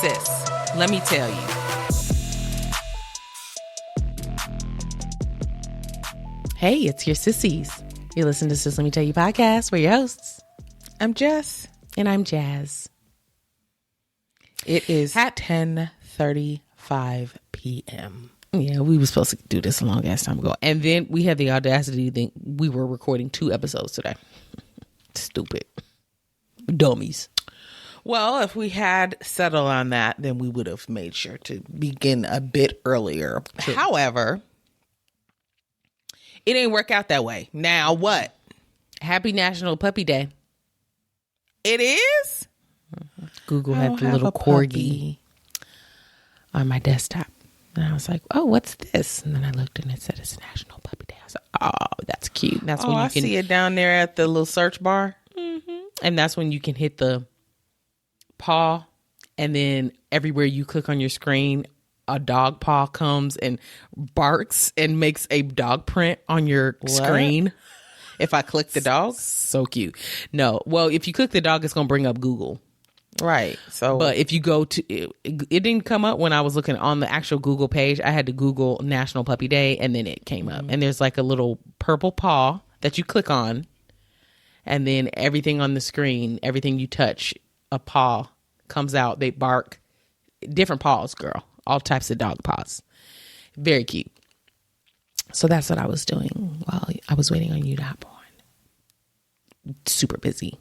sis. Let me tell you. Hey, it's your sissies. You listen to Sis Let Me Tell You podcast. We're your hosts. I'm Jess. And I'm Jazz. It is at 10:35 p.m. Yeah, we were supposed to do this a long ass time ago. And then we had the audacity to think we were recording 2 episodes today. Stupid. Dummies. Well, if we had settled on that, then we would have made sure to begin a bit earlier. True. However, it ain't work out that way. Now what? Happy National Puppy Day. It is? Google had the little corgi on my desktop. And I was like, oh, what's this? And then I looked and it said it's National Puppy Day. I was like, oh, that's cute. And that's when you I can see it down there at the little search bar. Mm-hmm. And that's when you can hit the paw. And then everywhere you click on your screen, a dog paw comes and barks and makes a dog print on your screen. If I click the dog? So cute. No. Well, if you click the dog, it's going to bring up Google. Right. So, but if you go to it didn't come up when I was looking on the actual Google page. I had to Google National Puppy Day and then it came up. And there's like a little purple paw that you click on. And then everything on the screen, everything you touch, a paw comes out. They bark. Different paws, girl. All types of dog paws. Very cute. So that's what I was doing while I was waiting on you to hop on. Super busy.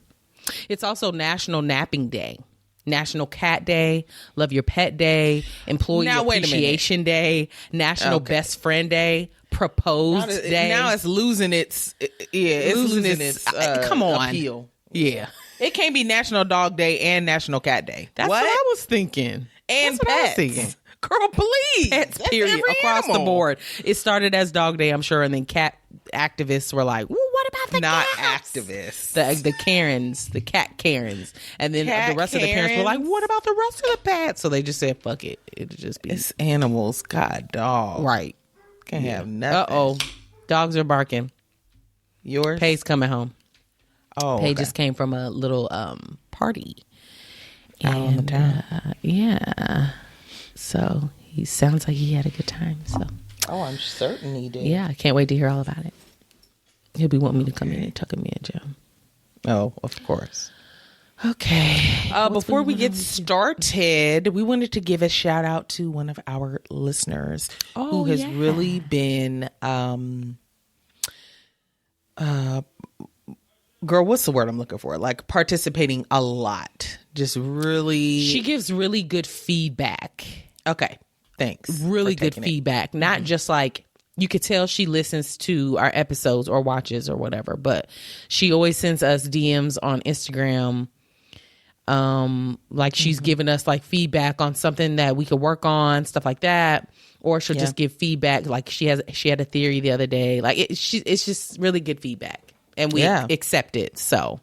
It's also National Napping Day, National Cat Day, Love Your Pet Day, Employee Appreciation Day, National Best Friend Day, Propose Day. Now it's losing its, it's losing its come on. appeal. Yeah. It can't be National Dog Day and National Cat Day. That's what I was thinking. And That's what I was pets. thinking. Girl, please. Pets, That's period, every across animal. the board. It started as Dog Day, I'm sure, and then cat activists were like, well, what about the Not cats? activists. The Karens, the cat Karens. And then Cat the rest of the parents were like, what about the rest of the pets? So they just said, fuck it. It'll just be. It's animals. God, dog. Right. Can't have nothing. Uh-oh. Dogs are barking. Yours? Pay's coming home. Oh, Pay just came from a little party. Out on the town. Yeah. So he sounds like he had a good time. So. Oh, I'm certain he did. Yeah, I can't wait to hear all about it. He'll be wanting me to come in and tuck me in, Joe. Oh, of course. Okay. Before we get started, we wanted to give a shout out to one of our listeners who has really been, girl, what's the word I'm looking for? Like participating a lot. Just really. She gives really good feedback. Okay. Thanks. Really good feedback. Not just like, you could tell she listens to our episodes or watches or whatever, but she always sends us DMs on Instagram. Like she's giving us like feedback on something that we could work on, stuff like that. Or she'll just give feedback. Like she had a theory the other day. Like it's just really good feedback, and we accept it. So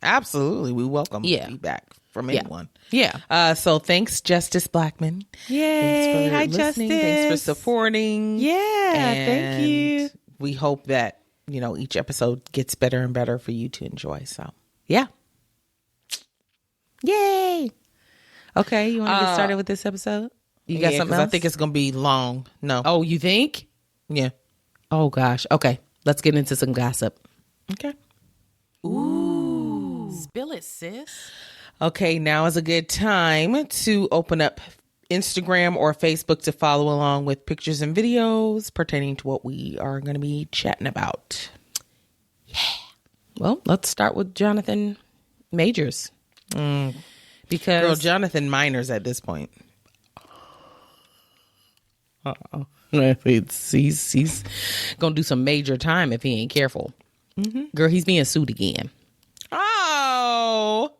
absolutely, we welcome feedback from anyone. Yeah. So thanks, Justice Blackman. Yay! Thanks for Hi, listening. Justice. Thanks for supporting. Yeah. Thank you. We hope that each episode gets better and better for you to enjoy. So yeah. Yay. Okay, you want to get started with this episode? You got something else? I think it's going to be long. No. Oh, you think? Yeah. Oh, gosh. Okay, let's get into some gossip. Okay. Ooh. Spill it, sis. Okay, now is a good time to open up Instagram or Facebook to follow along with pictures and videos pertaining to what we are going to be chatting about. Yeah. Well, let's start with Jonathan Majors. Because girl, Jonathan Minors at this point. He's gonna do some major time if he ain't careful. Girl, he's being sued again. Oh,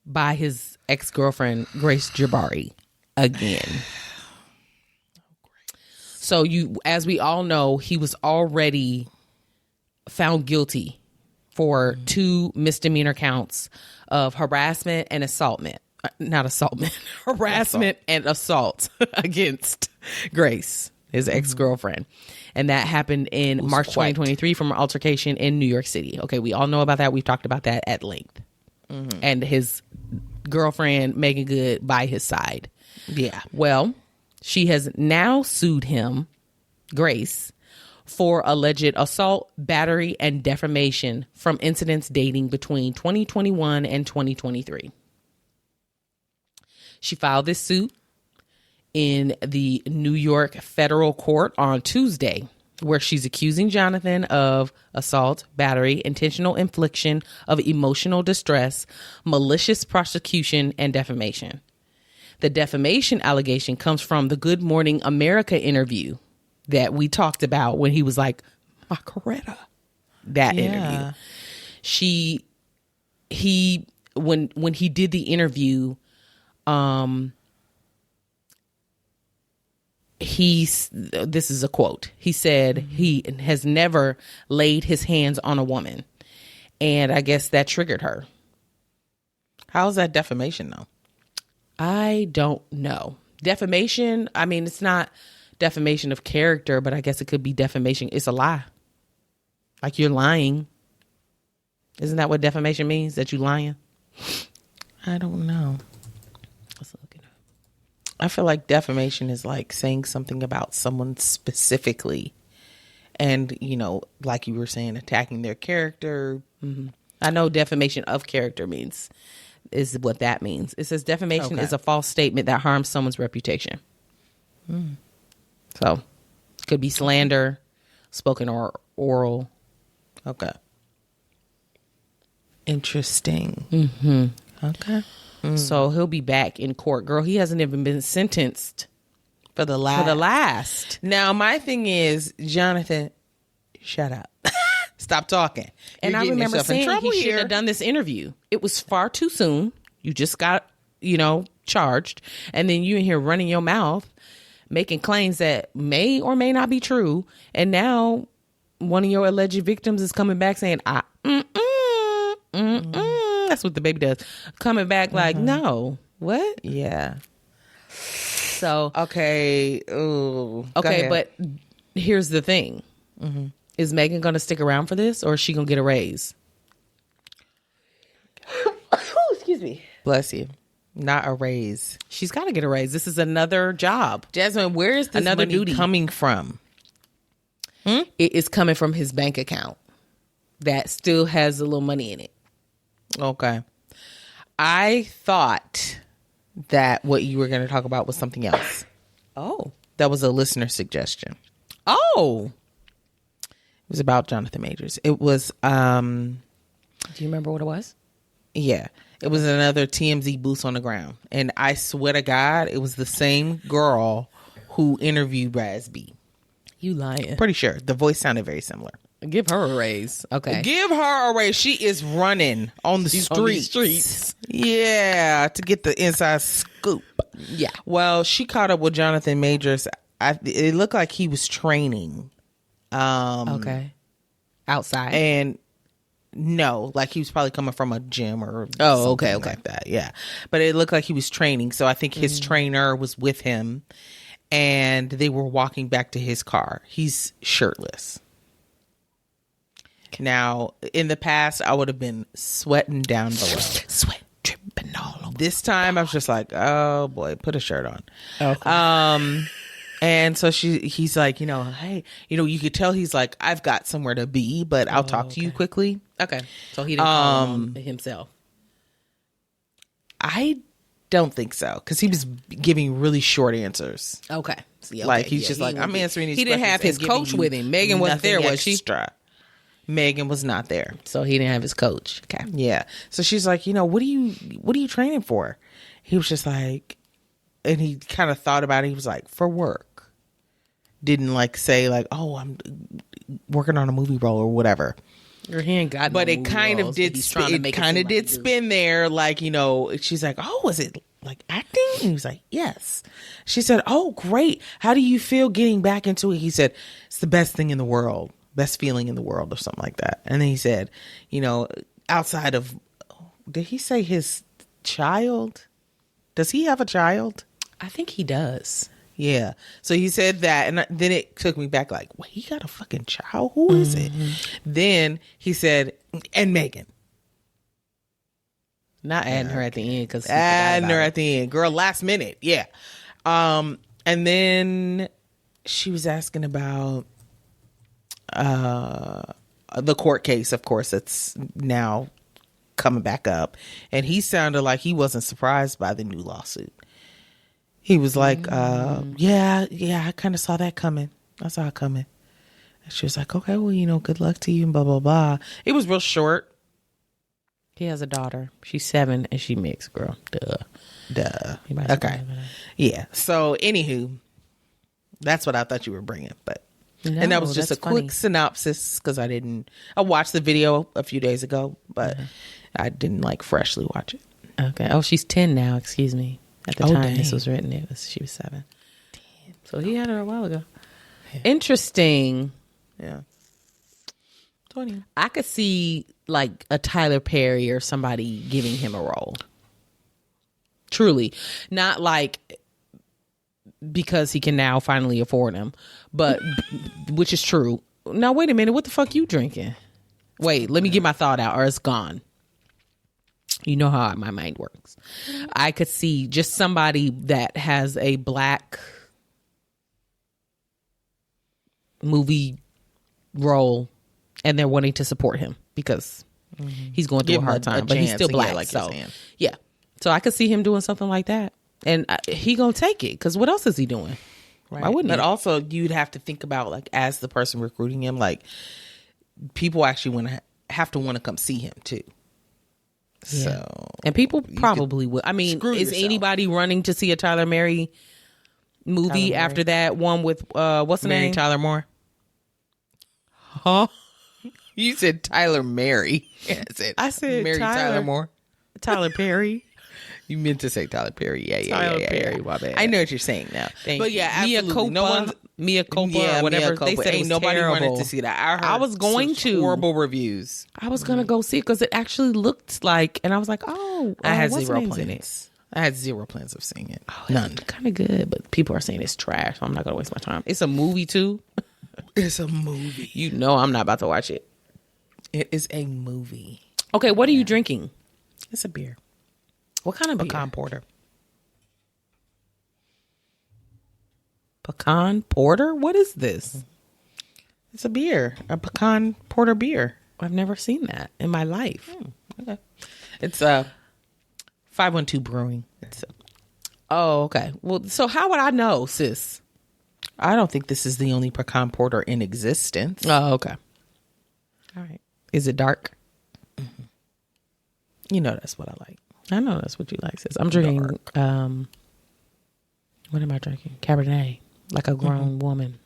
by his ex-girlfriend Grace Jabari again. So as we all know, he was already found guilty for 2 misdemeanor counts of harassment and assaultment. Harassment and assault against Grace, his ex-girlfriend. And that happened in March 2023 from an altercation in New York City. Okay, we all know about that. We've talked about that at length. And his girlfriend Megan Good by his side. Yeah. Well, she has now sued him, Grace, for alleged assault, battery, and defamation from incidents dating between 2021 and 2023. She filed this suit in the New York federal court on Tuesday, where she's accusing Jonathan of assault, battery, intentional infliction of emotional distress, malicious prosecution, and defamation. The defamation allegation comes from the Good Morning America interview that we talked about when he was like, Macarena. That interview. When he did the interview, this is a quote. He said he has never laid his hands on a woman. And I guess that triggered her. How's that defamation though? I don't know. Defamation, I mean, it's not defamation of character, but I guess it could be defamation. It's a lie. Like you're lying. Isn't that what defamation means? That you lying? I don't know. Let's look it up. I feel like defamation is like saying something about someone specifically and, you know, like you were saying, attacking their character. Mm-hmm. I know defamation of character is what that means. It says defamation is a false statement that harms someone's reputation. So could be slander, spoken or oral. Okay. Interesting. Mm-hmm. Okay. So he'll be back in court. Girl, he hasn't even been sentenced For the last. for Now, my thing is, Jonathan, shut up. Stop talking. And You're I getting remember yourself in saying trouble he should here. have done this interview. It was far too soon. You just got, charged. And then you in here running your mouth, making claims that may or may not be true. And now one of your alleged victims is coming back saying, that's what the baby does. Coming back like, no. What? Yeah. So, Okay. Ooh. okay, but here's the thing. Is Megan going to stick around for this, or is she going to get a raise? Excuse me. Bless you. Not a raise. She's got to get a raise. This is another job. Jasmine, where is this Another money duty. coming from? It is coming from his bank account that still has a little money in it. Okay. I thought that what you were going to talk about was something else. Oh. That was a listener suggestion. Oh. It was about Jonathan Majors. It was, Do you remember what it was? yeah, it was another TMZ Boots on the Ground. And I swear to God, it was the same girl who interviewed Raz B. You lying. Pretty sure. The voice sounded very similar. Give her a raise. Okay. Give her a raise. She is running on the streets. Yeah, to get the inside scoop. Yeah. Well, she caught up with Jonathan Majors. It looked like he was training. Okay. Outside. And no, like he was probably coming from a gym or okay. like that. Yeah. But it looked like he was training. So I think his trainer was with him and they were walking back to his car. He's shirtless. Now, in the past, I would have been sweating down below. Sweat dripping all over. This time, I was just like, oh boy, put a shirt on. Okay. And so he's like, hey, you could tell he's like, I've got somewhere to be, but I'll talk to you quickly. Okay. So he didn't call on himself. I don't think so, because he was giving really short answers. Okay. See, Like he's just like, I'm answering these. He didn't have his coach with him. Megan wasn't there, was she? Megan was not there. So he didn't have his coach. Okay. Yeah. So she's like, what are you training for? He was just like, and he kind of thought about it. He was like, for work. Didn't like say like, oh, I'm working on a movie role or whatever. Or he ain't got. But it kind of did. It kind of did spin there. Like, she's like, oh, is it like acting? And he was like, yes. She said, oh, great. How do you feel getting back into it? He said, it's the best thing in the world. Best feeling in the world or something like that. And then he said, outside of, did he say his child? Does he have a child? I think he does. Yeah. So he said that. And then it took me back like, wait, he got a fucking child? Who is it? Then he said, and Megan. Not adding her at the end because adding her at the end, girl. Last minute, yeah. And then she was asking about the court case. Of course, it's now coming back up, and he sounded like he wasn't surprised by the new lawsuit. He was like, yeah, I kind of saw that coming. I saw it coming. And she was like, okay, well, good luck to you and blah, blah, blah. It was real short. He has a daughter. She's 7 and she mixed, girl. Duh. Okay. Yeah. So, anywho, that's what I thought you were bringing. But and that was just a quick synopsis because I watched the video a few days ago, but I didn't freshly watch it. Okay. Oh, she's 10 now. Excuse me. At the time this was written, she was 7. Damn. So he had her a while ago. Yeah. Interesting. Yeah. 20. I could see a Tyler Perry or somebody giving him a role. Truly. Not because he can now finally afford him, but which is true. Now, wait a minute. What the fuck you drinking? Wait, let me get my thought out or it's gone. You know how my mind works. I could see just somebody that has a black movie role and they're wanting to support him because he's going through a hard time, but he's still black. So I could see him doing something like that, and he gonna take it because what else is he doing? Right. Why wouldn't he? But also, you'd have to think about as the person recruiting him, people actually have to want to come see him too. Yeah. So, and people probably will. I mean, is anybody running to see a Tyler Perry movie after that one with what's the name? Tyler Moore. Huh? You said Tyler Mary. I said Mary Tyler Moore. Tyler Perry. You meant to say Tyler Perry. Yeah. Tyler Perry. My bad. I know what you're saying now. But yeah, absolutely. Mia Culpa or whatever. They said ain't nobody wanted to see that. I was going to. Horrible reviews. I was going to go see it because it actually looked and I was like, oh. I had zero plans. I had zero plans of seeing it. Oh, none. Kind of good, but people are saying it's trash. So I'm not going to waste my time. It's a movie too. It's a movie. You know I'm not about to watch it. It is a movie. Okay, what are you drinking? It's a beer. What kind of beer? Pecan porter. Pecan porter? What is this? It's a beer. A pecan porter beer. I've never seen that in my life. Okay. It's 512 Brewing. Oh, okay. Well, so how would I know, sis? I don't think this is the only pecan porter in existence. Oh, okay. All right. Is it dark? Mm-hmm. You know that's what I like. I know that's what you like, sis. I'm drinking, what am I drinking? Cabernet, like a grown woman.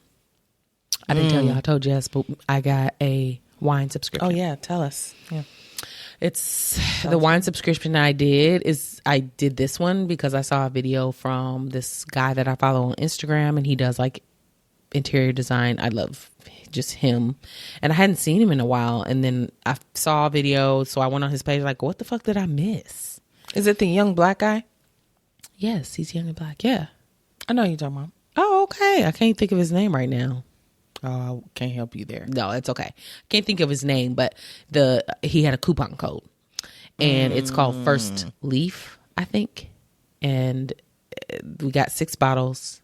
I didn't tell you. I told Jess, but I got a wine subscription. Oh, yeah. Tell us. Yeah. It's the wine subscription I did this one because I saw a video from this guy that I follow on Instagram and he does interior design. I love just him. And I hadn't seen him in a while. And then I saw a video. So I went on his page what the fuck did I miss? Is it the young black guy? Yes, he's young and black. Yeah. I know you're talking about. Oh, okay. I can't think of his name right now. Oh, I can't help you there. No, it's okay. Can't think of his name, but he had a coupon code. And it's called First Leaf, I think. And we got 6 bottles.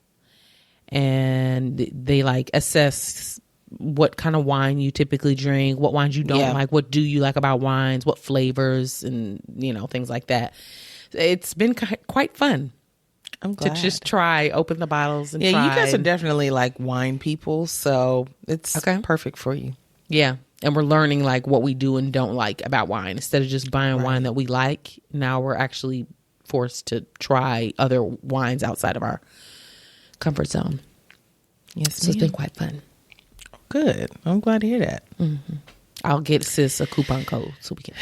And they assess what kind of wine you typically drink, what wines you don't like, what do you like about wines, what flavors, and things like that. It's been quite fun. I'm glad to just open the bottles and try. You guys are definitely wine people, so it's perfect for you. Yeah, and we're learning what we do and don't like about wine instead of just buying wine that we like. Now we're actually forced to try other wines outside of our comfort zone. Yes, so it's been quite fun. Good. I'm glad to hear that. Mm-hmm. I'll get sis a coupon code so we can.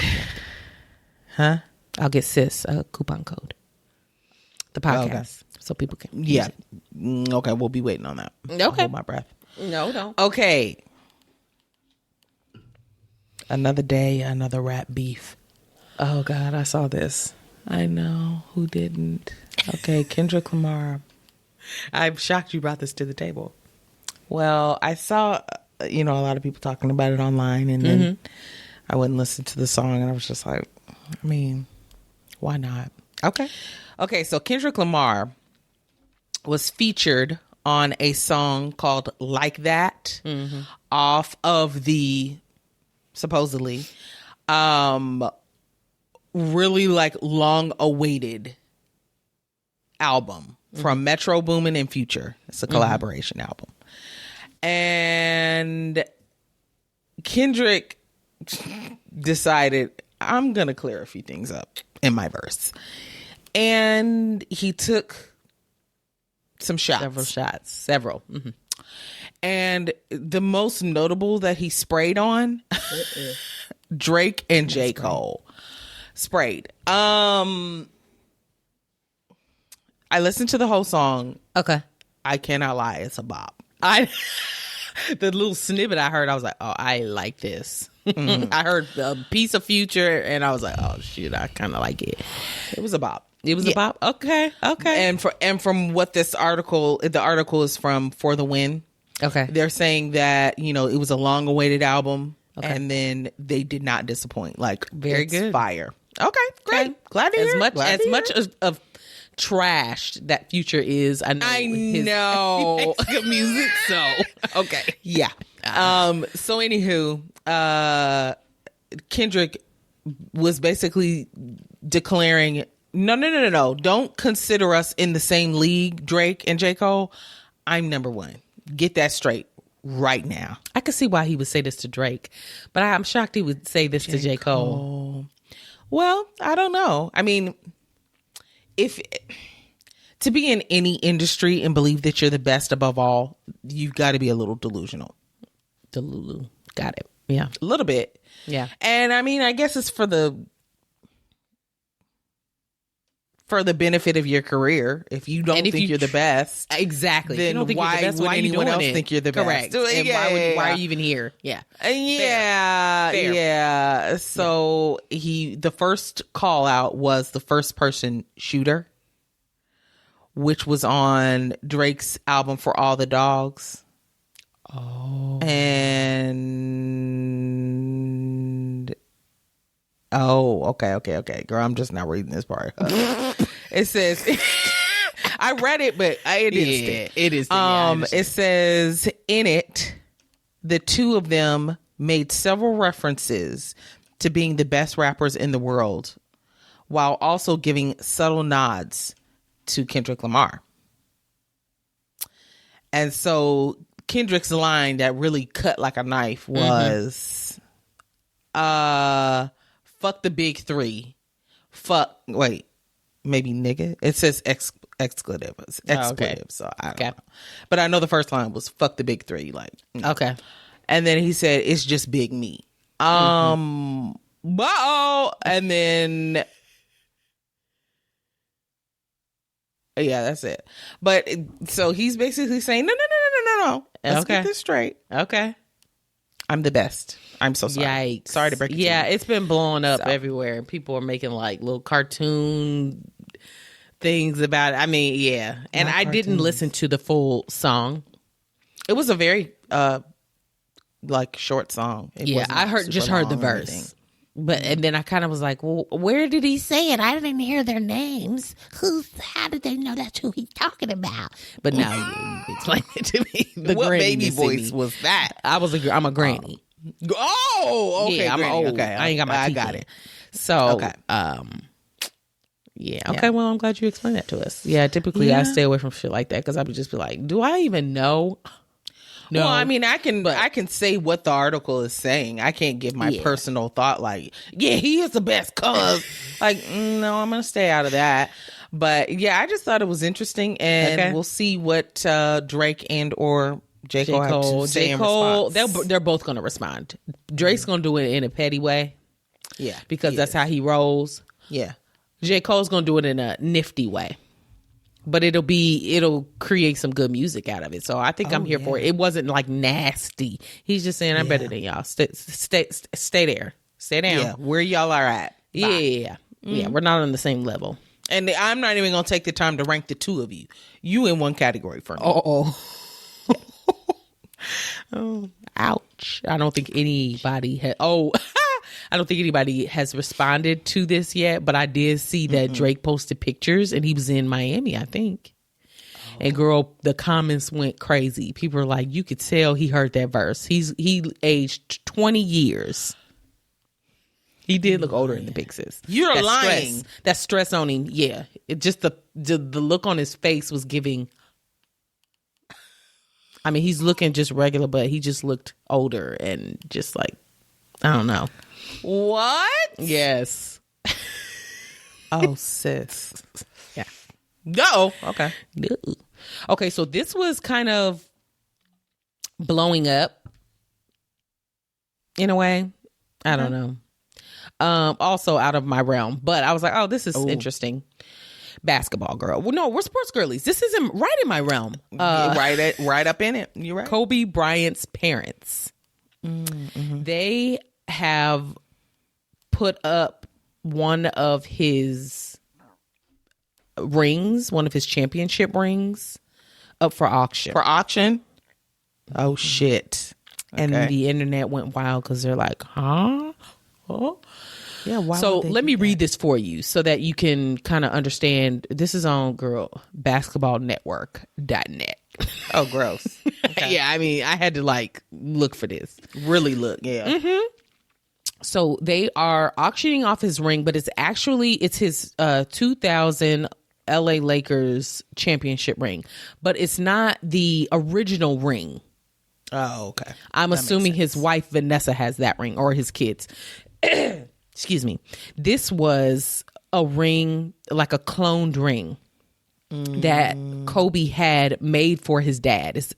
Huh? I'll get sis a coupon code. The podcast, so people can. Yeah. Okay, we'll be waiting on that. Okay. I'll hold my breath. No, don't. Okay. Another day, another rap beef. Oh God, I saw this. I know. Who didn't? Okay, Kendrick Lamar. I'm shocked you brought this to the table. Well, I saw, a lot of people talking about it online, and then I went and listened to the song, and I was just like, Why not? Okay. So Kendrick Lamar was featured on a song called Like That off of the supposedly really like long awaited album from Metro Boomin and Future. It's a collaboration album. And Kendrick decided, I'm going to clear a few things up in my verse. And he took some shots. Several. And the most notable that he sprayed on, Drake and J. Cole. Sprayed. I listened to the whole song. Okay. I cannot lie, it's a bop. The little snippet I heard, I was like, oh, I like this. I heard a piece of Future and I was like, oh shit, I kind of like it. It was a bop. It was a bop. Okay. And from what the article is from For the Win. Okay. They're saying that, you know, it was a long awaited album and then they did not disappoint. Like, very it's good. Fire. Okay, great. Okay. Glad to hear. As much of trash that Future is, I know good music. So okay. Yeah. So anywho, Kendrick was basically declaring, no. Don't consider us in the same league, Drake and J. Cole. I'm number one. Get that straight right now. I could see why he would say this to Drake, but I'm shocked he would say this to J. Cole. Well, I don't know. I mean, if to be in any industry and believe that you're the best above all, you've got to be a little delusional. Delulu. Got it. Yeah. A little bit. Yeah. And I mean, I guess it's for the benefit of your career. If you don't think you're the best, exactly, then why would anyone else think you're the best? Correct. And why are you even here? Yeah. Fair. So the first call out was the First Person Shooter, which was on Drake's album For All the Dogs. Oh. And okay. Girl, I'm just not reading this part. It says I read it, but it didn't stick. It is. It says in it, the two of them made several references to being the best rappers in the world, while also giving subtle nods to Kendrick Lamar. And so Kendrick's line that really cut like a knife was, fuck the big three. Maybe nigga. It says expletive. So I don't know. But I know the first line was fuck the big three. Like, okay. And then he said, it's just big me. And then, yeah, that's it. But so he's basically saying, no. Let's get this straight. Okay. I'm the best. I'm so sorry. Yikes. Sorry to break it to you. Yeah, it's been blowing up everywhere. People are making like little cartoon things about it. I mean, yeah. And I didn't listen to the full song. It was a very like short song. I heard the verse. And then I kind of was like, well, where did he say it? I didn't hear their names. How did they know that's who he's talking about? But now you explain it to me. What baby voice was that? I'm a granny. Okay. Yeah, I'm old. Okay, I ain't got my teeth got in. it. So, okay. Yeah. Okay. Well, I'm glad you explained that to us. Yeah. Typically, I stay away from shit like that because I would just be like, "Do I even know?" No. Well, I mean, I can say what the article is saying. I can't give my personal thought. Like, yeah, he is the best. Cause, like, no, I'm gonna stay out of that. But yeah, I just thought it was interesting, and we'll see what Drake and or J. Cole have to say in response. They're both gonna respond. Drake's gonna do it in a petty way. Yeah, because that's how he rolls. Yeah. J. Cole's gonna do it in a nifty way, but it'll create some good music out of it. So I think I'm here for it. It wasn't like nasty. He's just saying I'm better than y'all. Stay there. Stay down. Yeah, where y'all are at. Yeah. We're not on the same level. And I'm not even gonna take the time to rank the two of you. You in one category for me. Oh, ouch! I don't think anybody had. I don't think anybody has responded to this yet, but I did see that Drake posted pictures and he was in Miami, I think. And girl, the comments went crazy. People were like, you could tell he heard that verse. He aged 20 years. He did look older in the pictures. You're that lying. That stress on him, yeah. It just the look on his face was giving. I mean, he's looking just regular, but he just looked older and just like, I don't know. What? Yes. Oh, sis. Yeah. No. Okay. Okay, so this was kind of blowing up in a way. I don't know. Also out of my realm, but I was like, oh, this is interesting. Basketball girl. Well, no, we're sports girlies. This isn't right in my realm. Right up in it. You're right. Kobe Bryant's parents. Mm-hmm. They have put up one of his rings, one of his championship rings, up for auction. For auction? Oh, shit. Okay. And the internet went wild because they're like, huh? Oh. Yeah, why so let me read this for you so that you can kind of understand. This is on basketballnetwork.net. Oh, gross. Okay. Yeah, I mean, I had to like look for this. Really look, yeah. Mm-hmm. So they are auctioning off his ring, but it's his 2000 LA Lakers championship ring, but it's not the original ring. Oh, okay. I'm assuming his wife Vanessa has that ring, or his kids. Excuse me. This was a ring, like a cloned ring that Kobe had made for his dad. It's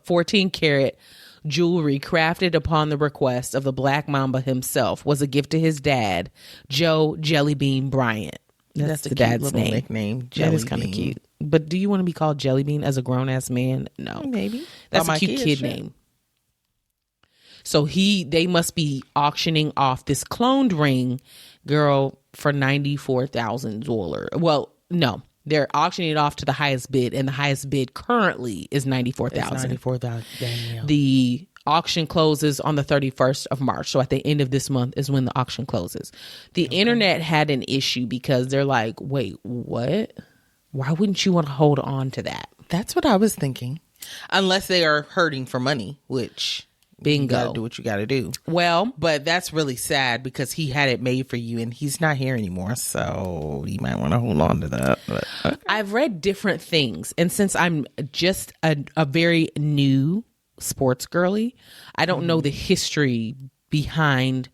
14 karat jewelry crafted upon the request of the Black Mamba himself, was a gift to his dad, Joe Jellybean Bryant. That's the dad's name. Nickname. That is kind of cute. But do you want to be called Jellybean as a grown ass man? No, maybe. That's a cute kid name. So they must be auctioning off this cloned ring, girl, for $94,000. Well, no, they're auctioning it off to the highest bid, and the highest bid currently is $94,000. $94,000. The auction closes on the 31st of March. So at the end of this month is when the auction closes. The internet had an issue because they're like, wait, what? Why wouldn't you want to hold on to that? That's what I was thinking. Unless they are hurting for money, which... Bingo. You gotta do what you gotta do. Well, but that's really sad because he had it made for you and he's not here anymore. So you might want to hold on to that. But, okay. I've read different things. And since I'm just a very new sports girly, I don't know the history behind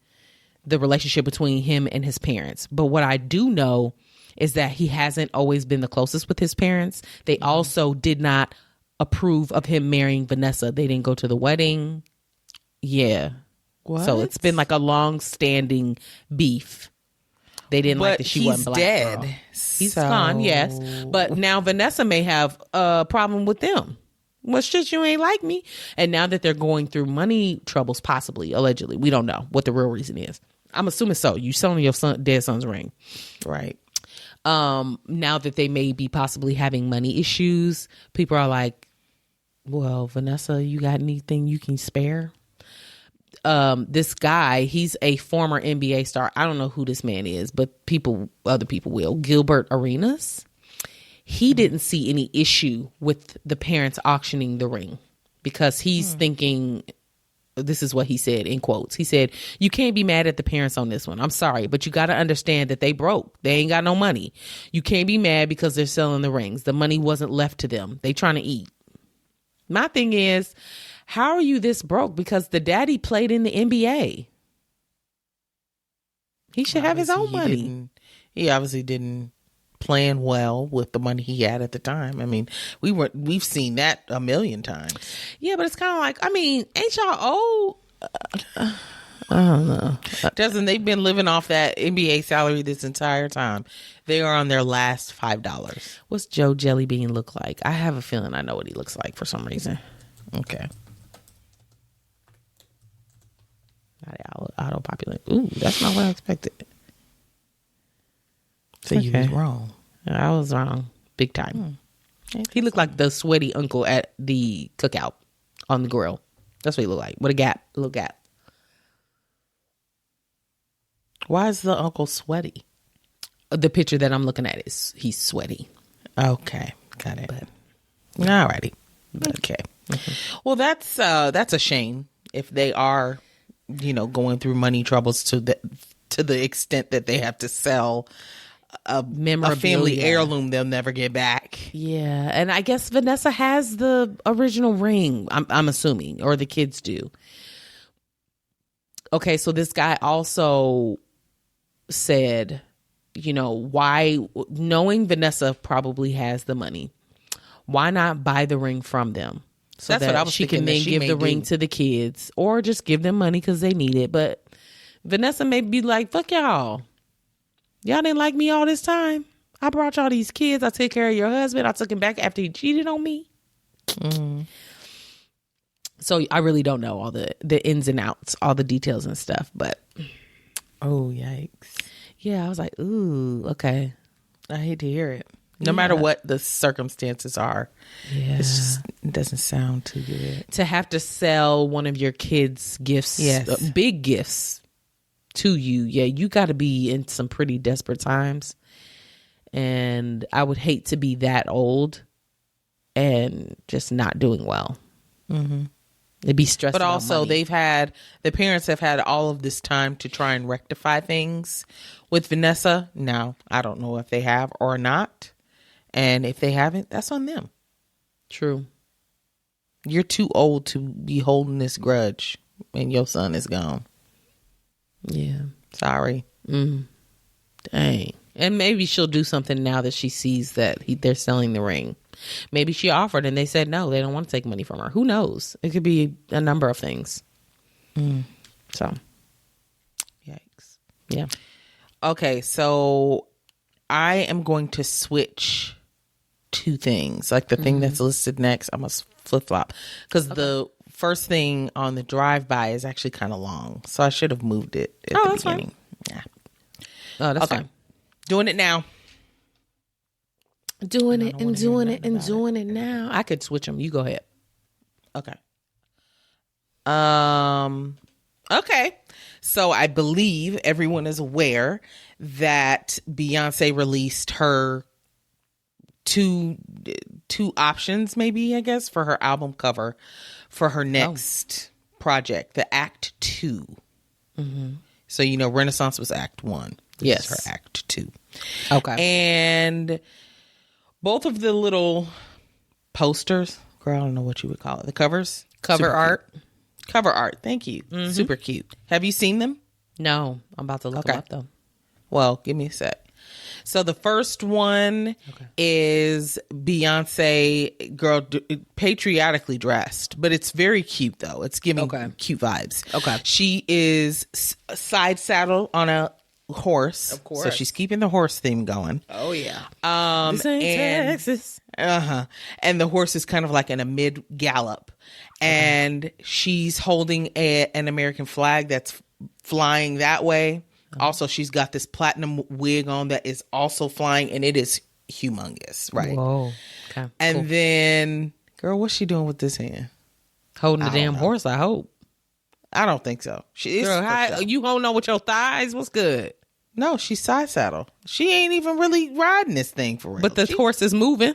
the relationship between him and his parents. But what I do know is that he hasn't always been the closest with his parents. They also did not approve of him marrying Vanessa. They didn't go to the wedding. Yeah. What? So it's been like a long-standing beef. They didn't like that she wasn't black. Dead. Girl. He's gone, yes. But now Vanessa may have a problem with them. Well, it's just you ain't like me. And now that they're going through money troubles, possibly, allegedly, we don't know what the real reason is. I'm assuming so. You selling your dead son's ring. Right. Now that they may be possibly having money issues, people are like, well, Vanessa, you got anything you can spare? This guy, he's a former NBA star. I don't know who this man is, but other people will. Gilbert Arenas. He didn't see any issue with the parents auctioning the ring because he's thinking, this is what he said in quotes. He said, you can't be mad at the parents on this one. I'm sorry, but you got to understand that they broke. They ain't got no money. You can't be mad because they're selling the rings. The money wasn't left to them. They trying to eat. My thing is, how are you this broke? Because the daddy played in the NBA. He should have his own money. He obviously didn't plan well with the money he had at the time. I mean, we've seen that a million times. Yeah, but it's kind of like, I mean, ain't y'all old? I don't know. They've been living off that NBA salary this entire time. They are on their last $5. What's Joe Jellybean look like? I have a feeling I know what he looks like for some reason. Okay. Auto-populate. Ooh, that's not what I expected. So you was wrong. I was wrong. Big time. He looked like the sweaty uncle at the cookout on the grill. That's what he looked like. With a little gap. Why is the uncle sweaty? The picture that I'm looking at is he's sweaty. Okay, got it. Alrighty. Okay. Mm-hmm. Well, that's a shame if they are, going through money troubles to the extent that they have to sell a family heirloom they'll never get back. Yeah, and I guess Vanessa has the original ring. I'm assuming, or the kids do. Okay, so this guy also said, why, knowing Vanessa probably has the money, why not buy the ring from them? So that's that she can then give the ring to the kids, or just give them money because they need it. But Vanessa may be like, fuck y'all. Y'all didn't like me all this time. I brought y'all these kids. I took care of your husband. I took him back after he cheated on me. Mm. So I really don't know all the ins and outs, all the details and stuff. But oh, yikes. Yeah, I was like, ooh, okay. I hate to hear it. No matter what the circumstances are. Yeah. It doesn't sound too good. To have to sell one of your kids' gifts, big gifts, to you. Yeah, you got to be in some pretty desperate times. And I would hate to be that old and just not doing well. Mm-hmm. It'd be stressful. But also the parents have had all of this time to try and rectify things with Vanessa. Now, I don't know if they have or not. And if they haven't, that's on them. True. You're too old to be holding this grudge and your son is gone. Yeah. Sorry. Dang. And maybe she'll do something now that she sees that they're selling the ring. Maybe she offered and they said no, they don't want to take money from her. Who knows? It could be a number of things. So. Yikes. Yeah. Okay, so I am going to switch two things. Like the thing that's listed next, I must flip-flop. Because the first thing on the drive-by is actually kind of long. So I should have moved it at the beginning. Fine. Yeah. Oh, that's fine. Doing it now. Doing it now. I could switch them. You go ahead. Okay. Okay. So I believe everyone is aware that Beyonce released her two options, maybe, I guess, for her album cover for her next project, the Act 2. Mm-hmm. So, Renaissance was Act 1. This is her Act 2. Okay. And both of the little posters, girl, I don't know what you would call it. The covers? Cover art. Cute. Cover art. Thank you. Mm-hmm. Super cute. Have you seen them? No. I'm about to look them up, though. Well, give me a sec. So the first one is Beyonce, girl, patriotically dressed, but it's very cute, though. It's giving cute vibes. Okay. She is side saddle on a horse. Of course. So she's keeping the horse theme going. Oh, yeah. This ain't Texas. And the horse is kind of like in a mid gallop. And she's holding an American flag that's flying that way. Also, she's got this platinum wig on that is also flying, and it is humongous, right? Whoa. Okay. And then, girl, what's she doing with this hand? Holding the damn horse, I hope. I don't think so. Girl, you holding on with your thighs? What's good? No, she's side saddle. She ain't even really riding this thing for real. But the horse is moving.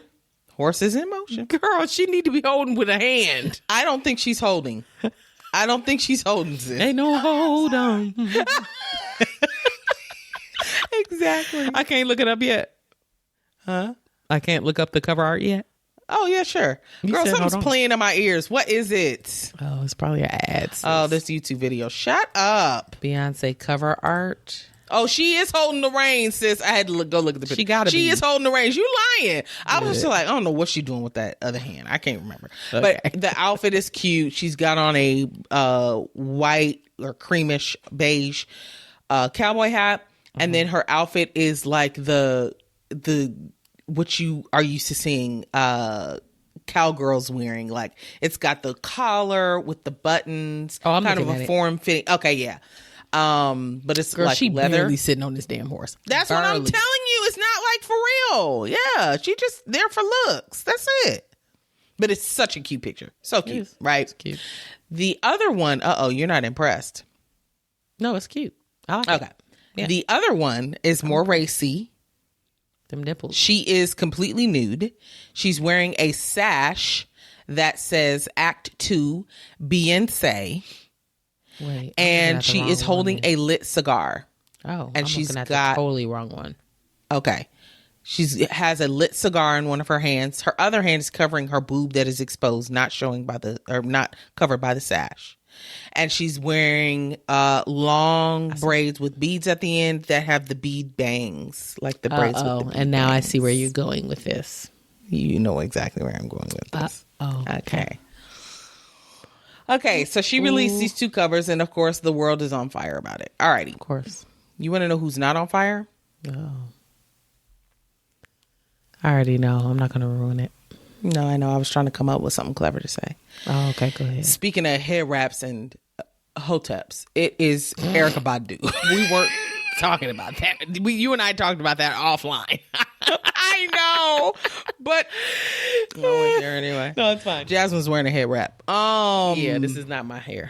Horse is in motion. Girl, she need to be holding with a hand. I don't think she's holding. Sis. Ain't no hold on. Exactly. I can't look it up yet. Huh? I can't look up the cover art yet. Oh, yeah, sure. Girl, something's playing in my ears. What is it? Oh, it's probably an ad. Oh, this YouTube video. Shut up. Beyonce cover art. Oh, she is holding the reins, sis. I had to go look at the picture. She is holding the reins. You lying. I was just like, I don't know what she's doing with that other hand. I can't remember. Okay. But the outfit is cute. She's got on a white or creamish beige cowboy hat. And then her outfit is like the what you are used to seeing cowgirls wearing. Like it's got the collar with the buttons. Oh, I'm kind of a form fitting. Okay, yeah. But it's like she leather. Barely sitting on this damn horse. That's what I'm telling you. It's not like for real. Yeah, she just there for looks. That's it. But it's such a cute picture. So cute, right? It's cute. The other one. You're not impressed. No, it's cute. I like it. Yeah. The other one is more racy. Them nipples. She is completely nude. She's wearing a sash that says Act 2 Beyonce. Wait, and she is holding a lit cigar. Oh, and she's got the totally wrong one. Okay. She has a lit cigar in one of her hands. Her other hand is covering her boob that is exposed, not covered by the sash. And she's wearing long braids with beads at the end that have the bead bangs, like the braids with the bead and now bangs. I see where you're going with this. You know exactly where I'm going with this. Okay, so she released these 2 covers, and of course, the world is on fire about it. All righty. Of course. You want to know who's not on fire? Oh. I already know. I'm not going to ruin it. No, I know. I was trying to come up with something clever to say. Oh, okay. Go ahead. Speaking of head wraps and hoteps, it is Erykah Badu. We weren't talking about that. You and I talked about that offline. I know, but I went there anyway. No, it's fine. Jasmine's wearing a head wrap. Yeah, this is not my hair.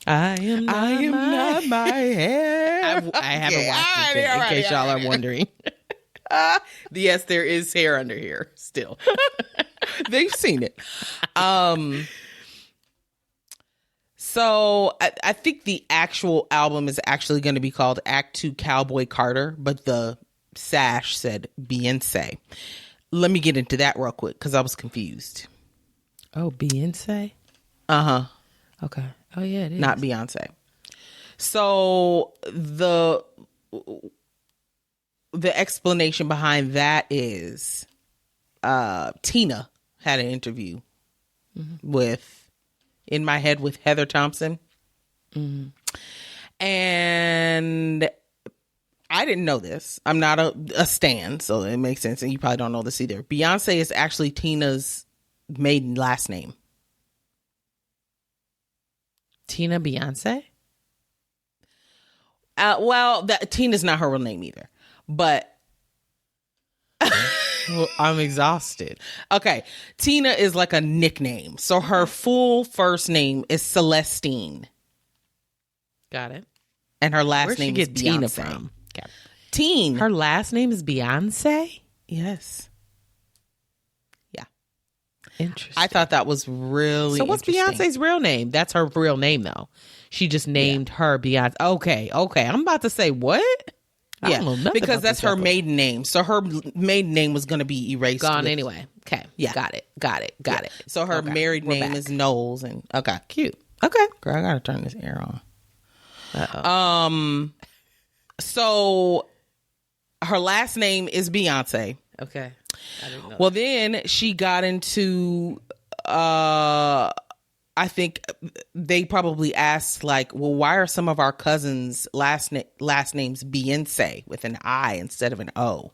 I am not my hair. I haven't watched it in case y'all are wondering. Yes, there is hair under here still. They've seen it. So I think the actual album is actually going to be called Act 2 Cowboy Carter, but the sash said Beyonce. Let me get into that real quick because I was confused. Oh, Beyonce? Uh-huh. Okay. Oh, yeah, it is. Not Beyonce. So the explanation behind that is Tina had an interview with In My Head with Heather Thompson. And I didn't know this. I'm not a stan, so it makes sense. And you probably don't know this either. Beyonce is actually Tina's maiden last name. Tina Beyonce? Well, Tina's not her real name either. But well, I'm exhausted. Okay. Tina is like a nickname. So her full first name is Celestine. Got it. And her last Where'd name she is get Tina Beyonce. from? Teen. Her last name is Beyonce? Yes. Yeah. Interesting. I thought that was really So what's Beyonce's real name? That's her real name, though. She just named her Beyonce. Okay. I'm about to say, what? I don't know nothing because about that's this her record. maiden name. So her maiden name was going to be erased. Gone anyway. Okay. Yeah. Got it. Yeah. So her married We're name back. is Knowles. And okay. Cute. Okay. Girl, I got to turn this air on. Uh-oh. So her last name is Beyonce. Okay. I didn't know. Well, then she got into, I think they probably asked, like, well, why are some of our cousins' last names Beyonce with an I instead of an O?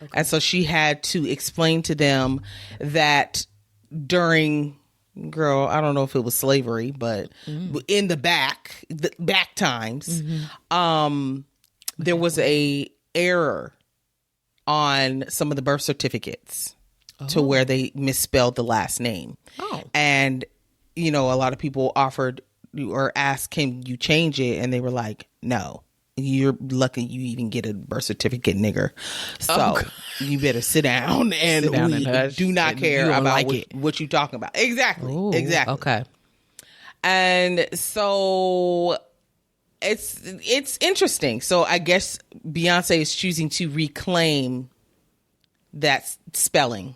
Okay. And so she had to explain to them that during, girl, I don't know if it was slavery, but in the back times, there was a error on some of the birth certificates to where they misspelled the last name. Oh. And, you know, a lot of people offered or asked, can you change it? And they were like, no, you're lucky you even get a birth certificate, nigger. So you better sit down and we do not care about what you're talking about. Exactly. Ooh, exactly. Okay. And so it's interesting. So I guess Beyonce is choosing to reclaim that spelling.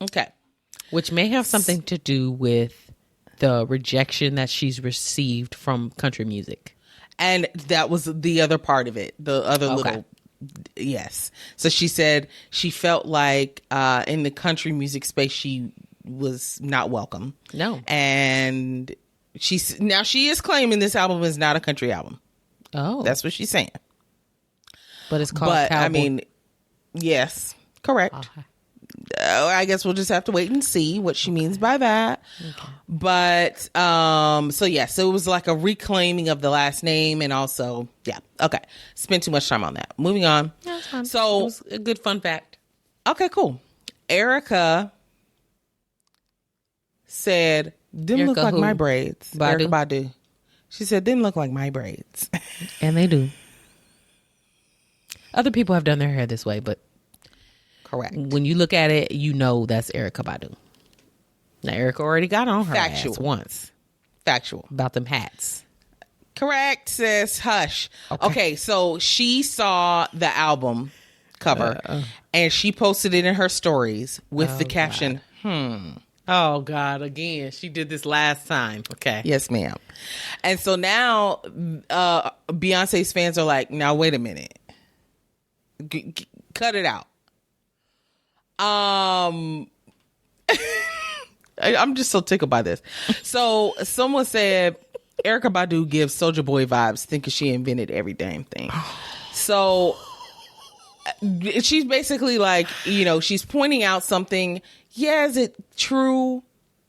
Okay. Which may have something to do with the rejection that she's received from country music. And that was the other part of it. The other little, yes. So she said she felt like in the country music space, she was not welcome. No. And she is claiming this album is not a country album. Oh. That's what she's saying. But it's called Cowboy. I mean, yes, correct. Okay. I guess we'll just have to wait and see what she means by that. Okay. But so it was like a reclaiming of the last name, and also okay. Spent too much time on that. Moving on. Yeah, that's fine. So it was a good fun fact. Okay, cool. Erykah said, "Them look like my braids." Badu. Erykah Badu. She said, didn't look like my braids. And they do. Other people have done their hair this way, but correct. When you look at it, you know that's Erykah Badu. Now, Erykah already got on her ass once. Factual. About them hats. Correct, sis. Hush. Okay, so she saw the album cover and she posted it in her stories with the caption, Oh, God, again. She did this last time. Okay. Yes, ma'am. And so now Beyonce's fans are like, now, wait a minute. Cut it out. I'm just so tickled by this. So someone said Erykah Badu gives Soulja Boy vibes, thinking she invented every damn thing. So she's basically like, you know, she's pointing out something. Yeah, is it true?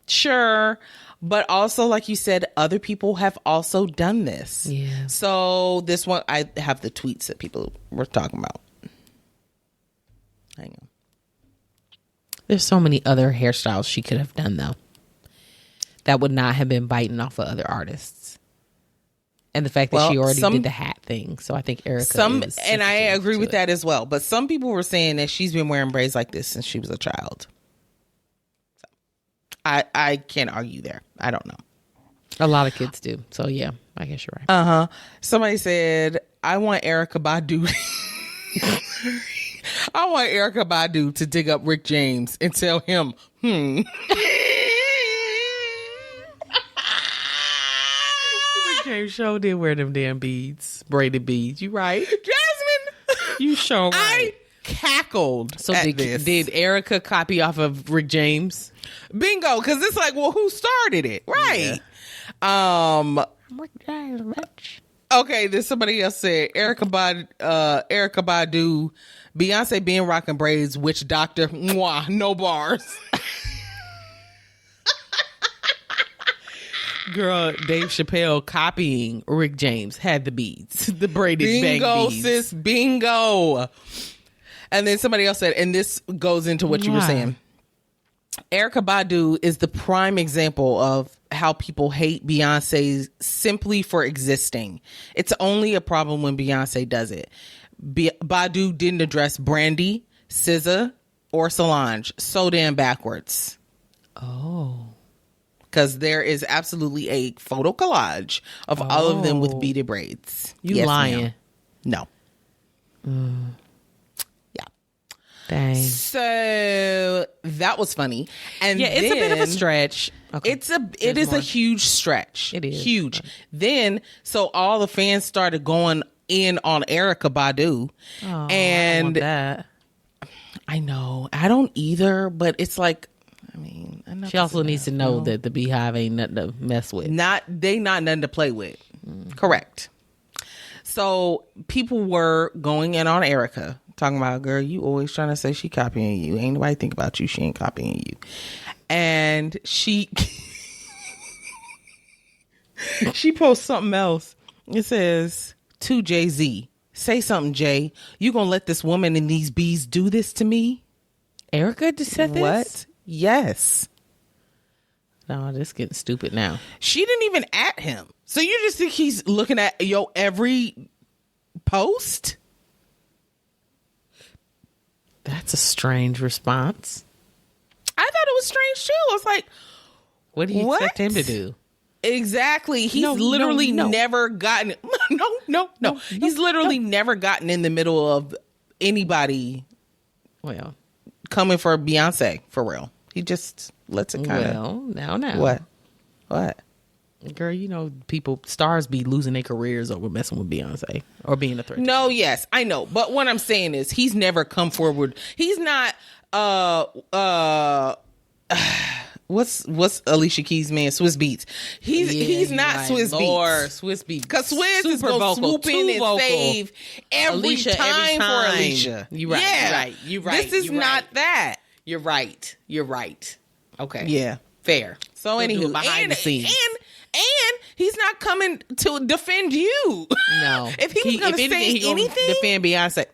Sure. But also, like you said, other people have also done this. Yeah. So this one, I have the tweets that people were talking about. Hang on. There's so many other hairstyles she could have done, though, that would not have been biting off of other artists. And the fact that she already did the hat thing. So I think Erykah is and I agree with that as well. But some people were saying that she's been wearing braids like this since she was a child. So I can't argue there. I don't know. A lot of kids do. So yeah, I guess you're right. Uh-huh. Somebody said, I want Erykah Badu. I want Erykah Badu to dig up Rick James and tell him, Rick James show did wear them damn beads, braided beads. You right, Jasmine? You sure right. I cackled. So at did Erykah copy off of Rick James? Bingo, because it's like, well, who started it, right? Yeah. Rick James, bitch. Okay, then somebody else said Erykah Badu, Beyonce being rocking braids, witch doctor, mwah, no bars. Girl, Dave Chappelle copying Rick James had the beads, the braided bingo, bang beads. Sis, bingo. And then somebody else said, and this goes into what you were saying. Erykah Badu is the prime example of how people hate Beyonce simply for existing. It's only a problem when Beyonce does it. Badu didn't address Brandy, SZA, or Solange. So damn backwards. Oh. Because there is absolutely a photo collage of all of them with beaded braids. You lying. Ma'am. No. Yeah. Dang. So that was funny. And yeah, it's a bit of a stretch. Okay. It is a huge stretch. It is. Huge. Then, so all the fans started going in on Erykah Badu. Oh, and I want that. I know. I don't either, but it's like, I mean, she also needs to know that the Beehive ain't nothing to mess with. They not nothing to play with. Correct. So people were going in on Erykah, talking about, girl, you always trying to say she copying you. Ain't nobody think about you. She ain't copying you. And she posts something else. It says, to Jay-Z, say something, Jay. You gonna let this woman and these bees do this to me? Erykah just said this? What? Yes. No, this is getting stupid now. She didn't even at him. So you just think he's looking at every post? That's a strange response. I thought it was strange too. I was like, what do you expect him to do? Exactly. He's literally never gotten no. He's literally never gotten in the middle of anybody coming for Beyonce, for real. He just lets it kind of. Well, now. What? Girl, stars be losing their careers over messing with Beyonce or being a threat. No, yes, I know. But what I'm saying is he's never come forward. He's not, what's Alicia Keys' man? Swizz Beatz. He's not right. Swizz Beatz. Swizz Beatz. Because Swizz is going to swoop in and save every time for Alicia. You're right. You're right. This is not that. You're right. Okay. Yeah. Fair. So anywho, behind the scenes. And he's not coming to defend you. No. If he was going to say anything, defend Beyonce.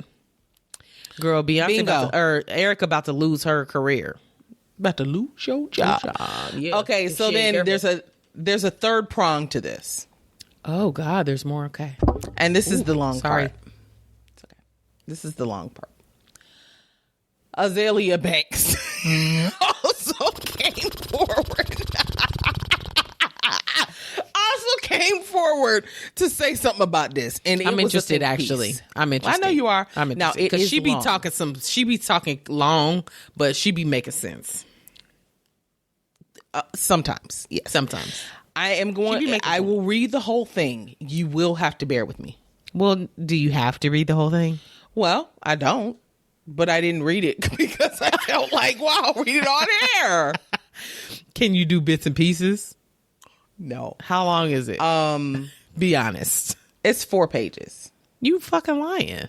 Girl, Erykah about to lose her career. About to lose your job. Yeah. Okay, so then there's a third prong to this. Oh God, there's more. Okay. And this is the long sorry. part. It's okay. This is the long part. Azalea Banks also came forward. To say something about this, and I'm interested. Actually, I'm interested. I know you are. I'm interested because she be talking She be talking long, but she be making sense. Sometimes, yes. Sometimes. I will read the whole thing. You will have to bear with me. Well, do you have to read the whole thing? Well, I don't, but I didn't read it because I felt like, wow, read it on air. Can you do bits and pieces? No. How long is it? Be honest. It's 4 pages. You fucking lying.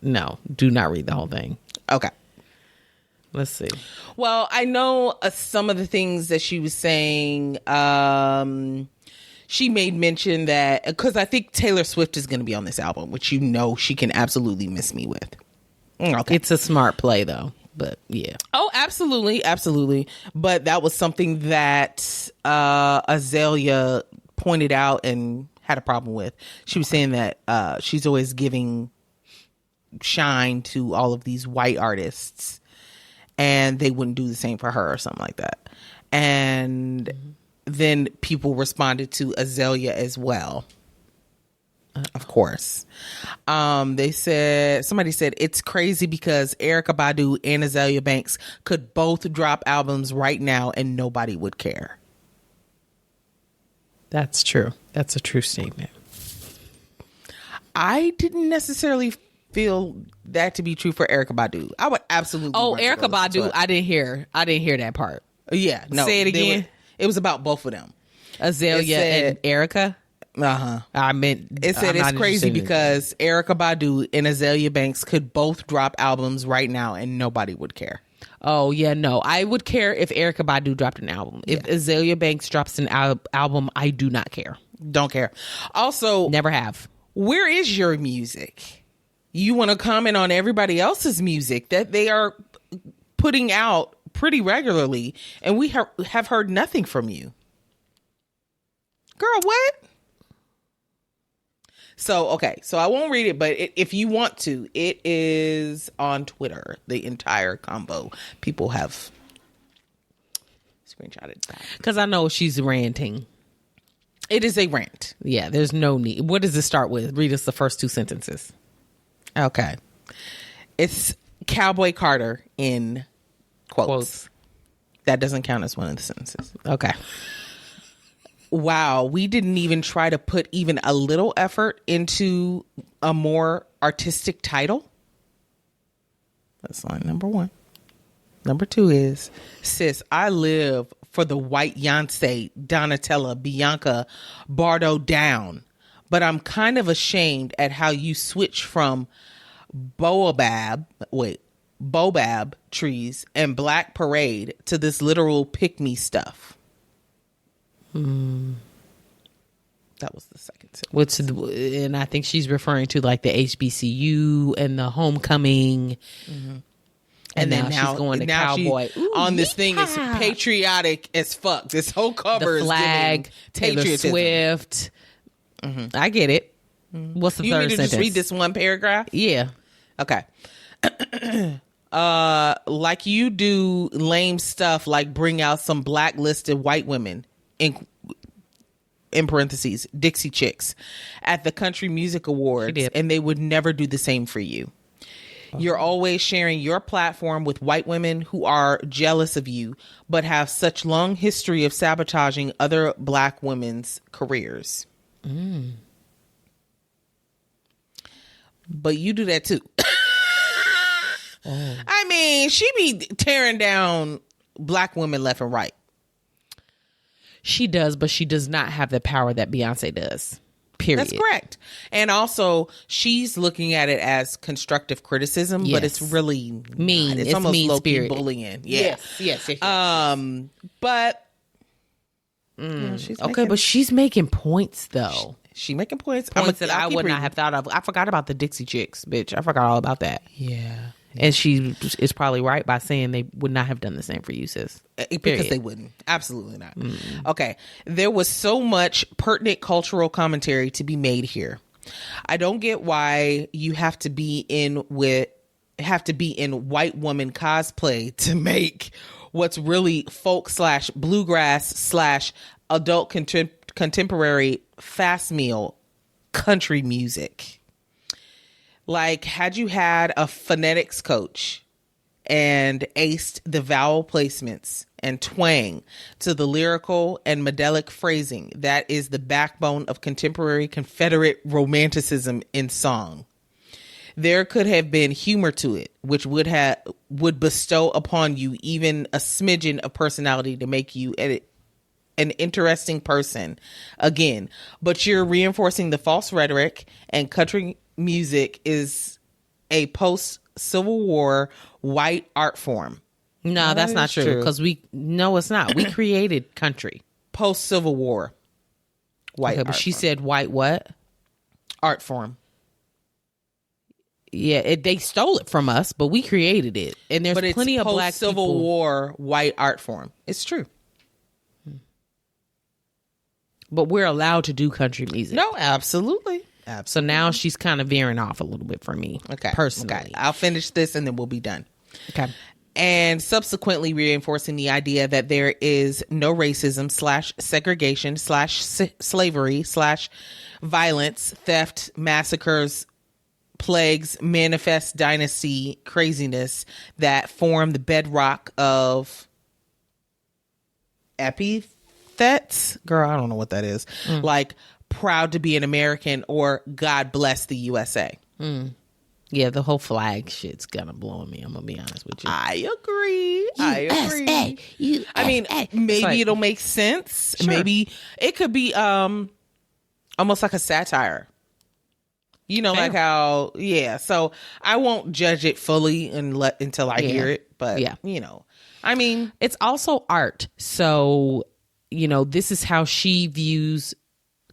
No, do not read the whole thing. Okay. Let's see. Well, I know some of the things that she was saying. She made mention that, because I think Taylor Swift is going to be on this album, which she can absolutely miss me with. Okay. It's a smart play, though. But yeah. Oh, absolutely. Absolutely. But that was something that Azalea pointed out and had a problem with. She was saying that she's always giving shine to all of these white artists and they wouldn't do the same for her or something like that. And then people responded to Azalea as well. Of course. Somebody said it's crazy because Erykah Badu and Azalea Banks could both drop albums right now and nobody would care. That's true. That's a true statement. I didn't necessarily feel that to be true for Erykah Badu. I would absolutely. Oh, Erykah Badu. I didn't hear that part. Yeah. No. Say it again. It was about both of them. Azalea and Erykah. I meant it said it's crazy because Erykah Badu and Azalea Banks could both drop albums right now and nobody would care. Oh yeah, no, I would care if Erykah Badu dropped an album. If Azalea Banks drops an album, I do not care. Don't care. Also, never have. Where is your music? You want to comment on everybody else's music that they are putting out pretty regularly, and we have heard nothing from you. Girl, what? So, okay. So I won't read it, but if you want to, it is on Twitter. The entire combo. People have screenshotted that. Because I know she's ranting. It is a rant. Yeah, there's no need. What does it start with? Read us the first 2 sentences. Okay. It's Cowboy Carter in quotes. That doesn't count as one of the sentences. Okay. Wow, we didn't even try to put even a little effort into a more artistic title. That's line number 1. Number 2 is, sis, I live for the white Beyonce, Donatella, Bianca, Bardo down, but I'm kind of ashamed at how you switch from Boabab trees and Black Parade to this literal pick-me stuff. That was the second sentence. And I think she's referring to like the HBCU and the homecoming. Mm-hmm. And then now she's going to Cowboy. On this thing is patriotic as fuck. This whole cover the flag, is Taylor Swift. Mm-hmm. I get it. Mm-hmm. What's the third sentence? You need to just read this one paragraph? Yeah. Okay. Like you do lame stuff like bring out some blacklisted white women in parentheses, Dixie Chicks at the Country Music Awards, and they would never do the same for you. You're always sharing your platform with white women who are jealous of you, but have such long history of sabotaging other black women's careers. But you do that too. I mean, she be tearing down black women left and right. She does, but she does not have the power that Beyonce does. Period. That's correct. And also, she's looking at it as constructive criticism, but it's really mean. It's almost low-key bullying. Yeah. Yes. But but she's making points though. She making points that I would not have thought of. I forgot about the Dixie Chicks, bitch. I forgot all about that. Yeah. And she is probably right by saying they would not have done the same for you, sis. Because they wouldn't. Absolutely not. Okay. There was so much pertinent cultural commentary to be made here. I don't get why you have to be in white woman cosplay to make what's really folk / bluegrass / adult contemporary fast meal country music. Like, had you had a phonetics coach and aced the vowel placements and twang to the lyrical and melodic phrasing that is the backbone of contemporary Confederate romanticism in song, there could have been humor to it, which would bestow upon you even a smidgen of personality to make you an interesting person again. But you're reinforcing the false rhetoric, and country music is a post-Civil War white art form. No, that's not true. Because it's not. We created country. Post-Civil War white art but she said white what? Art form. Yeah, they stole it from us, but we created it. And there's plenty of black people. Civil War white art form. It's true. But we're allowed to do country music. No, absolutely. So now she's kind of veering off a little bit for me. Okay. Personally. Okay. I'll finish this and then we'll be done. Okay. And subsequently reinforcing the idea that there is no racism / segregation / slavery / violence, theft, massacres, plagues, manifest dynasty craziness that form the bedrock of epithets. Girl, I don't know what that is. Like proud to be an American or God bless the USA. Yeah, the whole flag shit's kind of blowing me. I'm going to be honest with you. I agree. I mean, maybe like, it'll make sense. Sure. Maybe it could be almost like a satire. You know, like how, yeah. So I won't judge it fully until I hear it. But, you know, I mean. It's also art. So, you know, this is how she views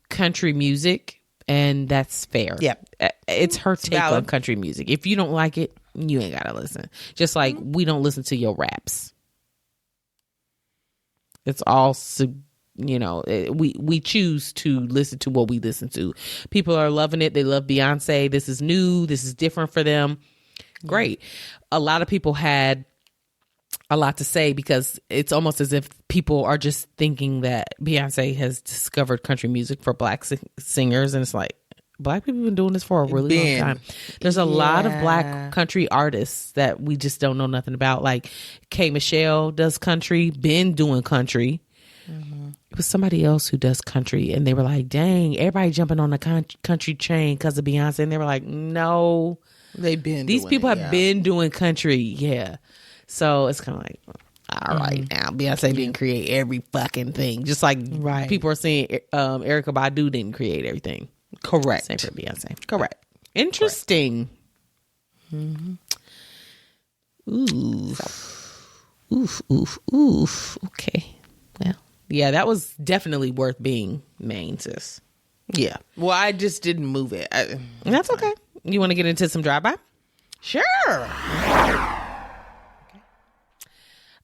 country music. And that's fair. Yeah. It's her take on country music. If you don't like it, you ain't got to listen. Just like we don't listen to your raps. It's all, you know, we choose to listen to what we listen to. People are loving it. They love Beyonce. This is new. This is different for them. Great. A lot of people had a lot to say because it's almost as if people are just thinking that Beyonce has discovered country music for black singers. And it's like, black people have been doing this for a really long time. There's a lot of black country artists that we just don't know nothing about. Like K. Michelle does country, been doing country. It was somebody else who does country. And they were like, dang, everybody jumping on the country train because of Beyonce. And they were like, no. These people have been doing country. Yeah. So it's kind of like, all right, now Beyonce didn't create every fucking thing. Just like people are saying Erykah Badu didn't create everything. Correct. Same for Beyonce. Correct. Interesting. Oof. Okay. Well, yeah, that was definitely worth being main, sis. Yeah. Well, I just didn't move it. That's okay. You want to get into some drive-by? Sure.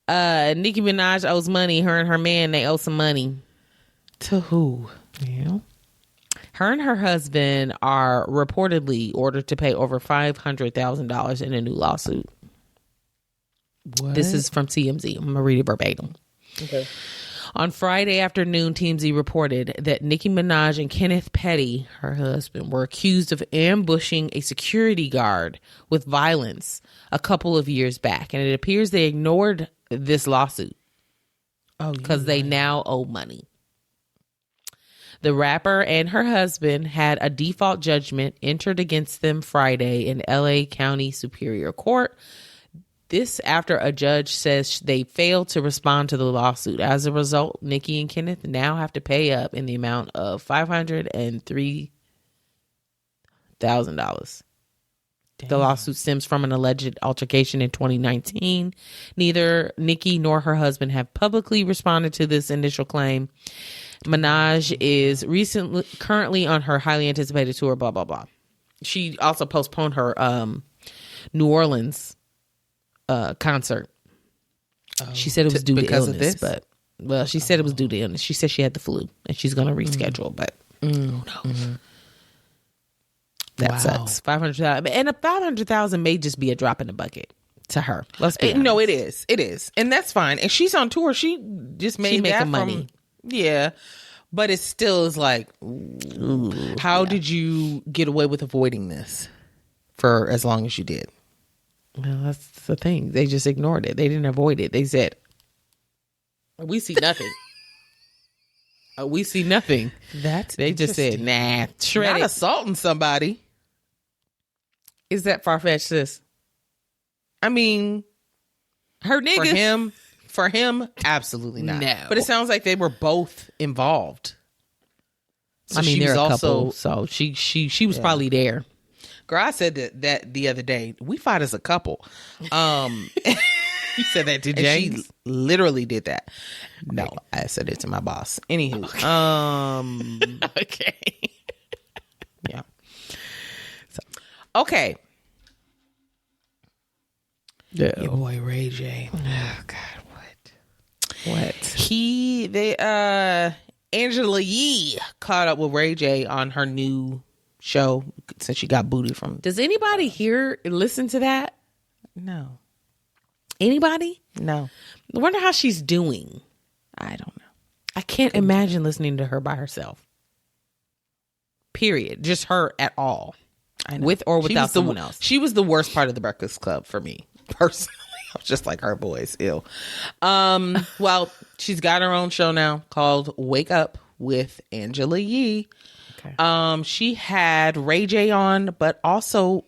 Nicki Minaj owes money. Her and her man, they owe some money. To who? Yeah. Her and her husband are reportedly ordered to pay over $500,000 in a new lawsuit. What? This is from TMZ. I'm going to read it verbatim. Okay. On Friday afternoon, TMZ reported that Nicki Minaj and Kenneth Petty, her husband, were accused of ambushing a security guard with violence a couple of years back. And it appears they ignored this lawsuit because they now owe money. The rapper and her husband had a default judgment entered against them Friday in LA County Superior Court. This after a judge says they failed to respond to the lawsuit. As a result, Nicki and Kenneth now have to pay up in the amount of $503,000. The lawsuit stems from an alleged altercation in 2019. Neither Nicki nor her husband have publicly responded to this initial claim. Minaj is currently on her highly anticipated tour, blah, blah, blah. She also postponed her New Orleans concert. She said it was due to illness, of this? but she said it was due to illness. She said she had the flu and she's going to reschedule, but who knows? That sucks. 500,000, and a 500,000 may just be a drop in the bucket to her. Let's be honest. No, it is, and that's fine. And she's on tour. She just made that money. Yeah, but it still is like, how did you get away with avoiding this for as long as you did? Well, that's the thing. They just ignored it. They didn't avoid it. They said, "We see nothing." We see nothing. They just said, "Nah, shred not it." Assaulting somebody. Is that far-fetched, sis? I mean, her nigga. For him, absolutely not. No. But it sounds like they were both involved. So I mean, they're a couple, so she was probably there. Girl, I said that the other day. We fight as a couple. You said that to James? She literally did that. No, I said it to my boss. Anywho. Okay. Okay. Yeah. So, okay. Yeah. Your boy Ray J. Oh God, what? Angela Yee caught up with Ray J on her new show since she got booted from. Does anybody here listen to that? No. Anybody? No. I wonder how she's doing. I don't know. I can't imagine listening to her by herself. Period. Just her at all. I know. With or without someone else. She was the worst part of the Breakfast Club for me, personally. I was just like, her voice, ill. Well, she's got her own show now called Wake Up with Angela Yee. Okay. She had Ray J on, but also,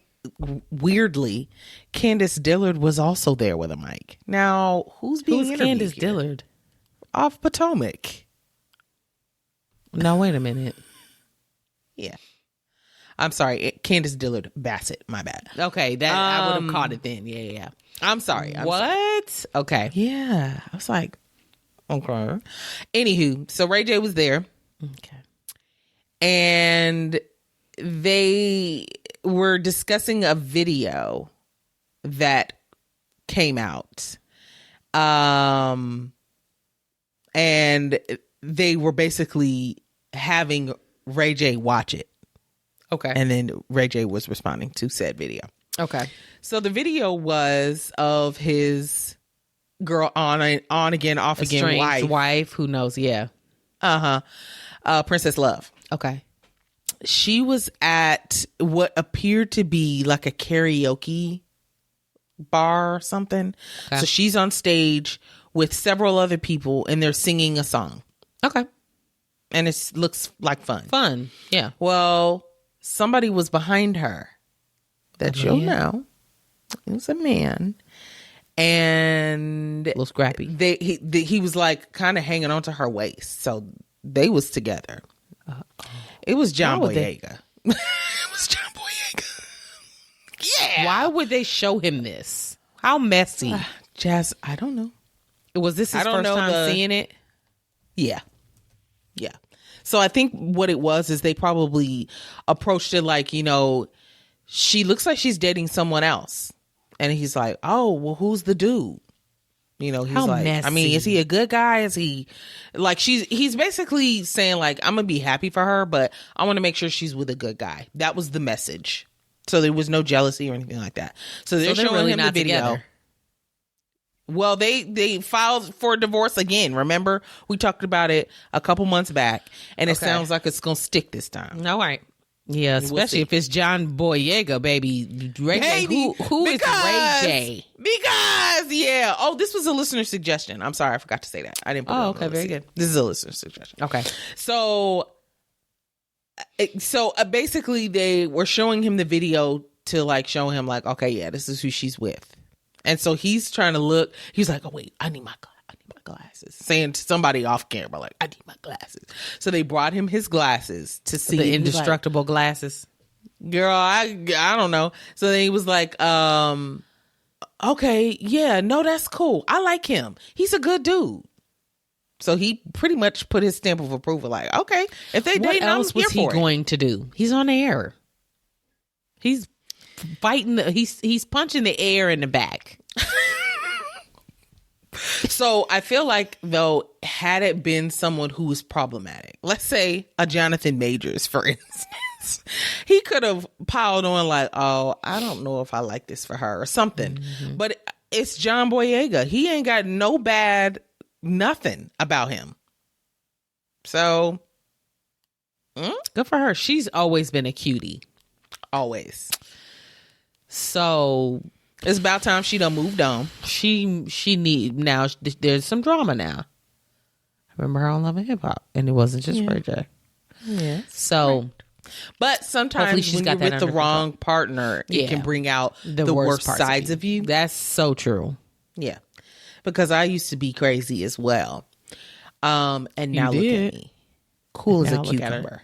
weirdly, Candace Dillard was also there with a mic. Now, who's Candace Dillard? Off Potomac. No, wait a minute. Yeah. I'm sorry, Candace Dillard Bassett. My bad. Okay, that I would have caught it then. Yeah. I'm sorry. What? Sorry. Okay. Yeah. I was like, okay. Anywho, so Ray J was there. Okay. And they were discussing a video that came out. And they were basically having Ray J watch it. Okay. And then Ray J was responding to said video. Okay. So the video was of his girl on again, off again wife. Who knows? Yeah. Princess Love. Okay. She was at what appeared to be like a karaoke bar or something. Okay. So she's on stage with several other people and they're singing a song. Okay. And it looks like fun. Fun. Yeah. Well, somebody was behind her that you'll know. It was a man. And a little scrappy. He was like kind of hanging onto her waist. So they was together. It was John Boyega. It was John Boyega. Yeah. Why would they show him this? How messy? Jess, I don't know. Was this his first time seeing it? Yeah. Yeah. So I think what it was is they probably approached it like, she looks like she's dating someone else. And he's like, oh, well, who's the dude? He's how like, messy. I mean, is he a good guy? Is he like, he's basically saying like, I'm going to be happy for her, but I want to make sure she's with a good guy. That was the message. So there was no jealousy or anything like that. So they're showing really him the video. Together. Well, they filed for divorce again. Remember, we talked about it a couple months back, and it sounds like it's going to stick this time. All right. Yeah, especially if it's John Boyega, baby. Ray J. Who is Ray J? Because, yeah. Oh, this was a listener suggestion. I'm sorry, I forgot to say that. I didn't put it on okay, very good. This is a listener suggestion. Okay. So basically, they were showing him the video to like show him like, okay, yeah, this is who she's with. And so he's trying to look. He's like, oh, wait, I need my glasses. Saying to somebody off camera, like, I need my glasses. So they brought him his glasses to see. The indestructible glasses. Girl, I don't know. So then he was like, okay, yeah, no, that's cool. I like him. He's a good dude. So he pretty much put his stamp of approval, like, okay, if they date, I'm here for it. What else was he going to do? He's on the air. He's fighting. He's punching the air in the back. So I feel like, though, had it been someone who was problematic, let's say a Jonathan Majors, for instance, he could have piled on like, oh, I don't know if I like this for her or something. Mm-hmm. But it's John Boyega. He ain't got no bad nothing about him. So good for her. She's always been a cutie. Always. So it's about time she done moved on. She need now. There's some drama now. I remember her on Love and Hip Hop, and it wasn't just Ray J. Yeah. So, right. But sometimes when you're with the wrong partner, it can bring out the worst sides of you. That's so true. Yeah, because I used to be crazy as well. And now look at me, cool as a cucumber.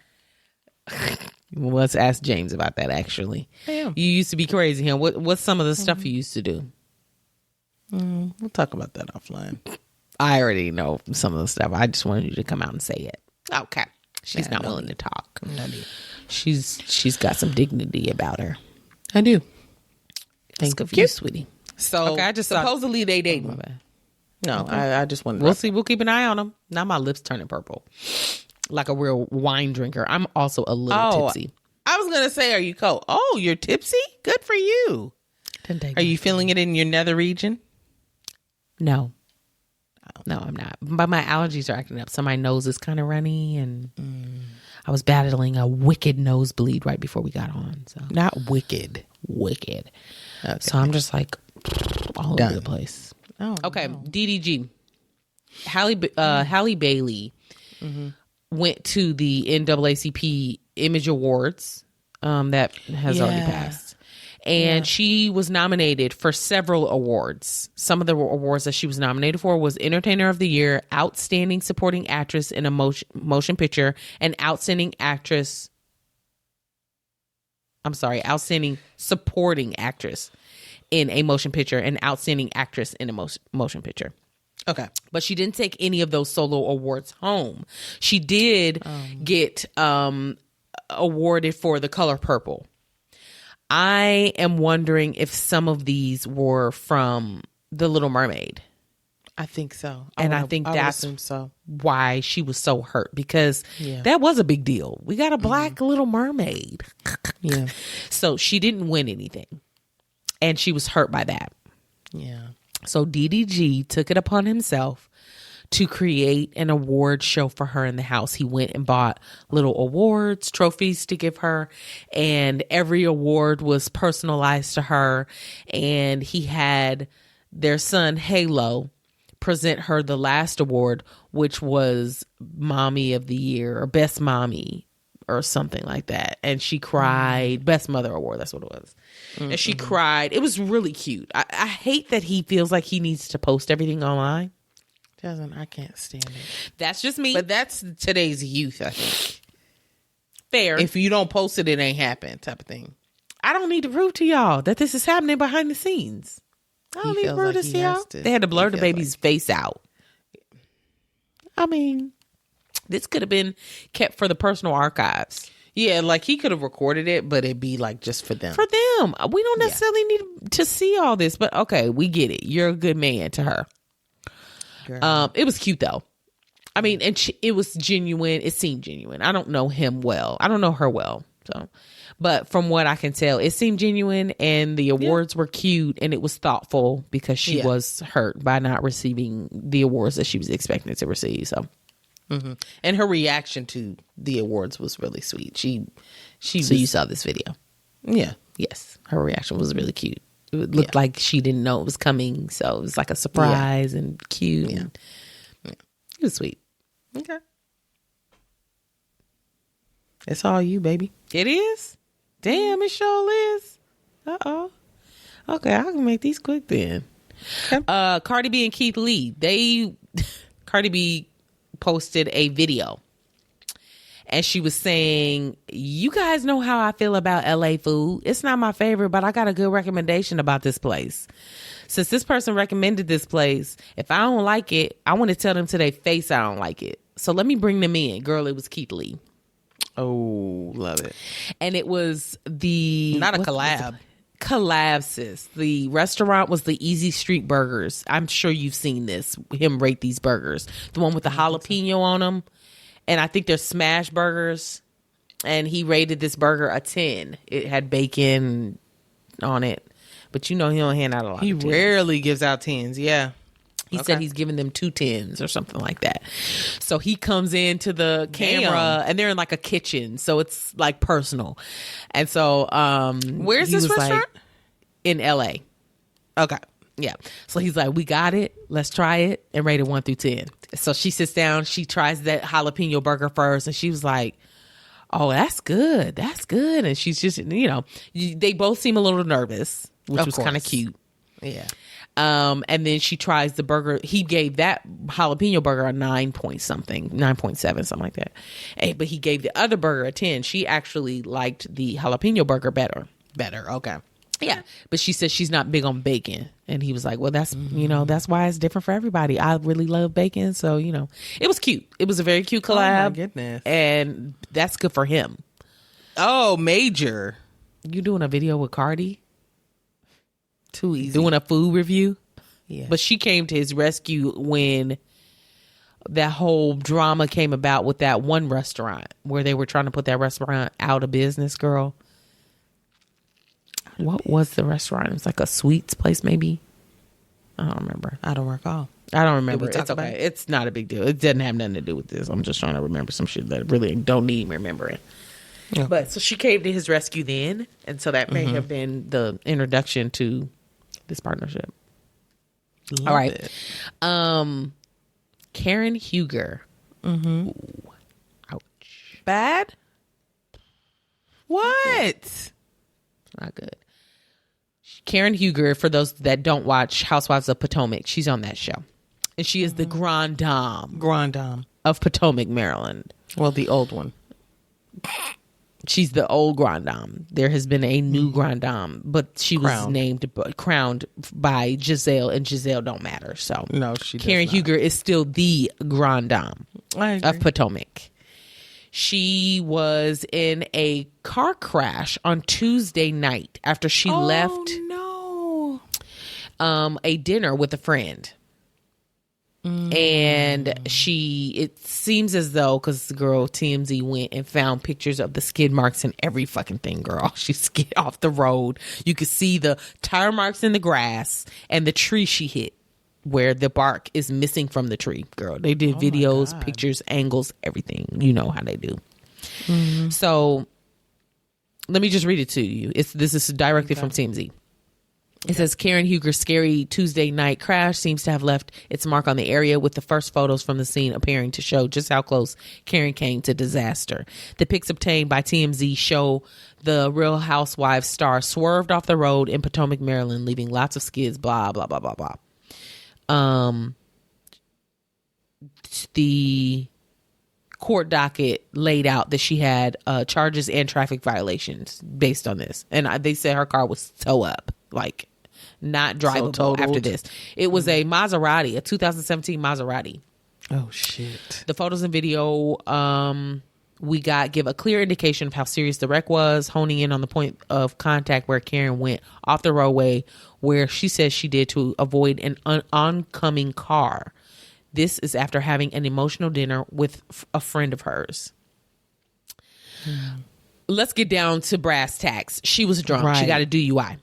Let's ask James about that. Actually, you used to be crazy. Huh? What's some of the stuff you used to do? We'll talk about that offline. I already know some of the stuff. I just wanted you to come out and say it. Okay. She's not willing to talk. She's got some dignity about her. I do. Thank you, sweetie. So okay, I just supposedly they dating. No, okay. I just wanted. We'll see. We'll keep an eye on them. Now my lips turning purple, like a real wine drinker. I'm also a little tipsy. I was gonna say, are you cold? Oh, you're tipsy. Good for you. Are you feeling it in your nether region? No. No, I'm not. But my allergies are acting up. So my nose is kind of runny, and I was battling a wicked nosebleed right before we got on. So not wicked. Okay. So I'm just like all over the place. Oh, okay. No. DDG. Halle Bailey went to the NAACP Image Awards that has already passed. And she was nominated for several awards. Some of the awards that she was nominated for was Entertainer of the Year, Outstanding Supporting Actress in a Motion Picture, and Outstanding Supporting Actress in a Motion Picture, and Outstanding Actress in a Motion Picture. Okay. But she didn't take any of those solo awards home. She did get awarded for The Color Purple. I am wondering if some of these were from The Little Mermaid. I think so. I think that's why she was so hurt, because that was a big deal. We got a black Little Mermaid. Yeah. So she didn't win anything. And she was hurt by that. Yeah. So DDG took it upon himself to create an award show for her in the house. He went and bought little awards, trophies to give her, and every award was personalized to her. And he had their son, Halo, present her the last award, which was Mommy of the Year or Best Mommy or something like that. And she cried. Best Mother Award, that's what it was. And she cried. It was really cute. I hate that he feels like he needs to post everything online. I can't stand it. That's just me. But that's today's youth, I think. Fair. If you don't post it, it ain't happened type of thing. I don't need to prove to y'all that this is happening behind the scenes. I don't need to prove this to y'all. They had to blur the baby's face out. I mean, this could have been kept for the personal archives. Yeah, like he could have recorded it, but it'd be like just for them. For them. We don't necessarily need to see all this, but okay, we get it. You're a good man to her. It was cute though. I mean, and it was genuine. It seemed genuine. I don't know him well. I don't know her well. So, but from what I can tell, it seemed genuine, and the awards were cute, and it was thoughtful because she was hurt by not receiving the awards that she was expecting to receive. So, and her reaction to the awards was really sweet. So you saw this video? Yeah. Yes. Her reaction was really cute. It looked like she didn't know it was coming, so it was like a surprise and cute. Yeah. It was sweet. Okay. It's all you, baby. It is? Damn, it sure is. Uh-oh. Okay, I can make these quick then. Okay. Cardi B and Keith Lee, Cardi B posted a video. And she was saying, you guys know how I feel about LA food. It's not my favorite, but I got a good recommendation about this place. Since this person recommended this place, if I don't like it, I want to tell them to their face I don't like it. So let me bring them in. Girl, it was Keith Lee. Oh, love it. And it was not a collab. collabs. The restaurant was the Easy Street Burgers. I'm sure you've seen this. Him rate these burgers. The one with the jalapeno on them. And I think they're smash burgers. And he rated this burger a 10. It had bacon on it. But he don't hand out a lot. He rarely gives out 10s. Yeah. He said he's giving them 2 10s or something like that. So he comes into the camera and they're in like a kitchen. So it's like personal. And so where's this restaurant? Like, in LA. Okay. Yeah. So he's like, we got it. Let's try it and rate it 1 through 10. So she sits down. She tries that jalapeno burger first. And she was like, oh, that's good. That's good. And she's just, they both seem a little nervous, which was kind of cute. Yeah. And then she tries the burger. He gave that jalapeno burger a 9.7, something like that. But he gave the other burger a 10. She actually liked the jalapeno burger better. Okay. Yeah. But she said she's not big on bacon. And he was like, well, that's, that's why it's different for everybody. I really love bacon. So, it was cute. It was a very cute collab. Oh, my goodness. And that's good for him. Oh, major. You doing a video with Cardi? Too easy. Doing a food review? Yeah. But she came to his rescue when that whole drama came about with that one restaurant where they were trying to put that restaurant out of business, girl. What was the restaurant? It was like a sweets place, maybe. I don't remember. I don't recall. I don't remember. Did we talk It's okay. about it? It's not a big deal. It doesn't have nothing to do with this. I'm just trying to remember some shit that really don't need remembering. Yeah. But so she came to his rescue then, and so that may have been the introduction to this partnership. Love all right. it. Karen Huger. Ooh. Ouch. Bad? What? Not good. Karen Huger, for those that don't watch Housewives of Potomac, she's on that show. And she is the Grand Dame of Potomac, Maryland. Well, the old one. She's the old Grand Dame. There has been a new Grand Dame, but she was crowned by Giselle, and Giselle don't matter. So no, she does Karen not. Huger is still the Grand Dame of Potomac. She was in a car crash on Tuesday night after she left a dinner with a friend. And it seems as though, because the girl TMZ went and found pictures of the skid marks and every fucking thing, girl. She skid off the road. You could see the tire marks in the grass and the tree she hit where the bark is missing from the tree, girl. They did videos, pictures, angles, everything. You know how they do. So let me just read it to you. This is directly from TMZ. It says, Karen Huger's scary Tuesday night crash seems to have left its mark on the area, with the first photos from the scene appearing to show just how close Karen came to disaster. The pics obtained by TMZ show the Real Housewives star swerved off the road in Potomac, Maryland, leaving lots of skids, blah, blah, blah, blah, blah. The court docket laid out that she had charges and traffic violations based on this. And they said her car was tow up, like not drivable after this. It was a Maserati, a 2017 Maserati. Oh, shit. The photos and video we got give a clear indication of how serious the wreck was, honing in on the point of contact where Karen went off the roadway, where she says she did to avoid an oncoming car. This is after having an emotional dinner with a friend of hers. Let's get down to brass tacks. She was drunk. Right. She got a DUI.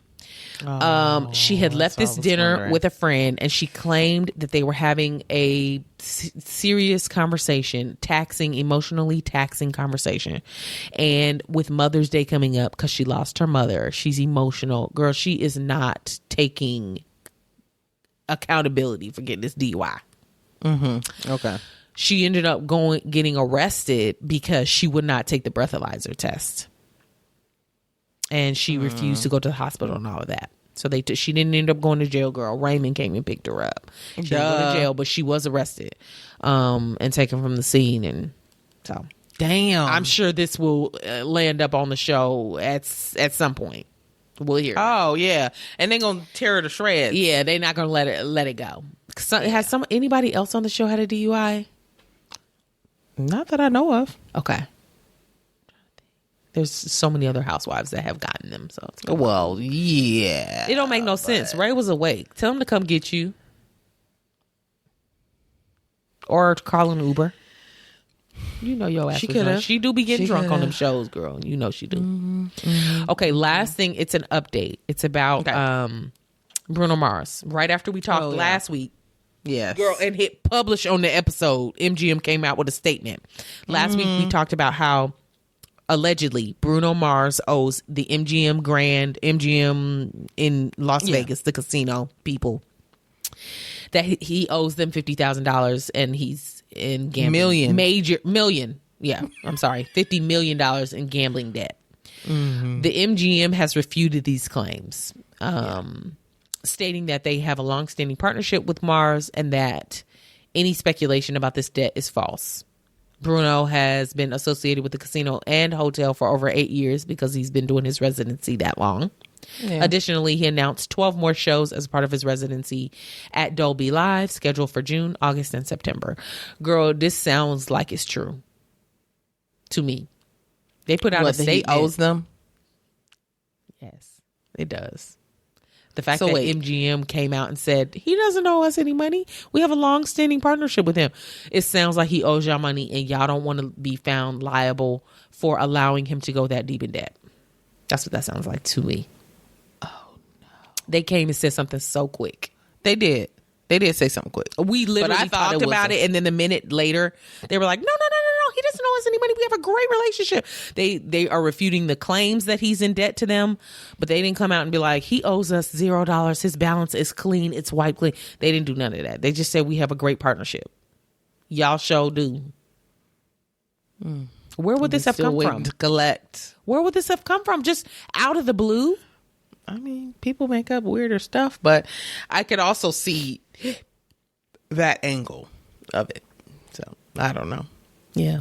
She had left this dinner with a friend, and she claimed that they were having a serious conversation, emotionally taxing conversation. And with Mother's Day coming up, because she lost her mother, she's emotional. Girl, she is not taking accountability for getting this DUI. Okay. She ended up getting arrested because she would not take the breathalyzer test. And she refused to go to the hospital and all of that. So she didn't end up going to jail, girl. Raymond came and picked her up. She didn't go to jail, but she was arrested and taken from the scene. And so, damn, I'm sure this will land up on the show at some point. We'll hear. Oh yeah, and they're gonna tear her to shreds. Yeah, they're not gonna let it go. Has anybody else on the show had a DUI? Not that I know of. Okay. There's so many other housewives that have gotten them. So well, yeah, it don't make no sense. Ray was awake. Tell him to come get you, or call an Uber. You know your ass. She do be getting drunk on them shows, girl. You know she do. Okay, last thing. It's an update. It's about Bruno Mars. Right after we talked last week. Yes. Girl, and hit publish on the episode. MGM came out with a statement. Last week we talked about how allegedly Bruno Mars owes the MGM in Las Vegas, the casino people, that he owes them $50,000 and he's in gambling. $50 million in gambling debt. The MGM has refuted these claims. Stating that they have a long-standing partnership with Mars and that any speculation about this debt is false. Bruno has been associated with the casino and hotel for over 8 years because he's been doing his residency that long. Yeah. Additionally, he announced 12 more shows as part of his residency at Dolby Live, scheduled for June, August, and September. Girl, this sounds like it's true to me. They put out a statement. He owes them? Yes, it does. The fact that MGM came out and said, he doesn't owe us any money. We have a long-standing partnership with him. It sounds like he owes y'all money and y'all don't want to be found liable for allowing him to go that deep in debt. That's what that sounds like to me. Oh, no. They came and said something so quick. They did. They did say something quick. We literally talked about it, and then a minute later, they were like, no. He doesn't owe us any money. We have a great relationship. They are refuting the claims that he's in debt to them, but they didn't come out and be like, he owes us $0. His balance is clean. It's wiped clean. They didn't do none of that. They just said we have a great partnership. Y'all sure do. Where would this have come from? To collect. Where would this have come from? Just out of the blue? I mean, people make up weirder stuff, but I could also see that angle of it. So I don't know. Yeah.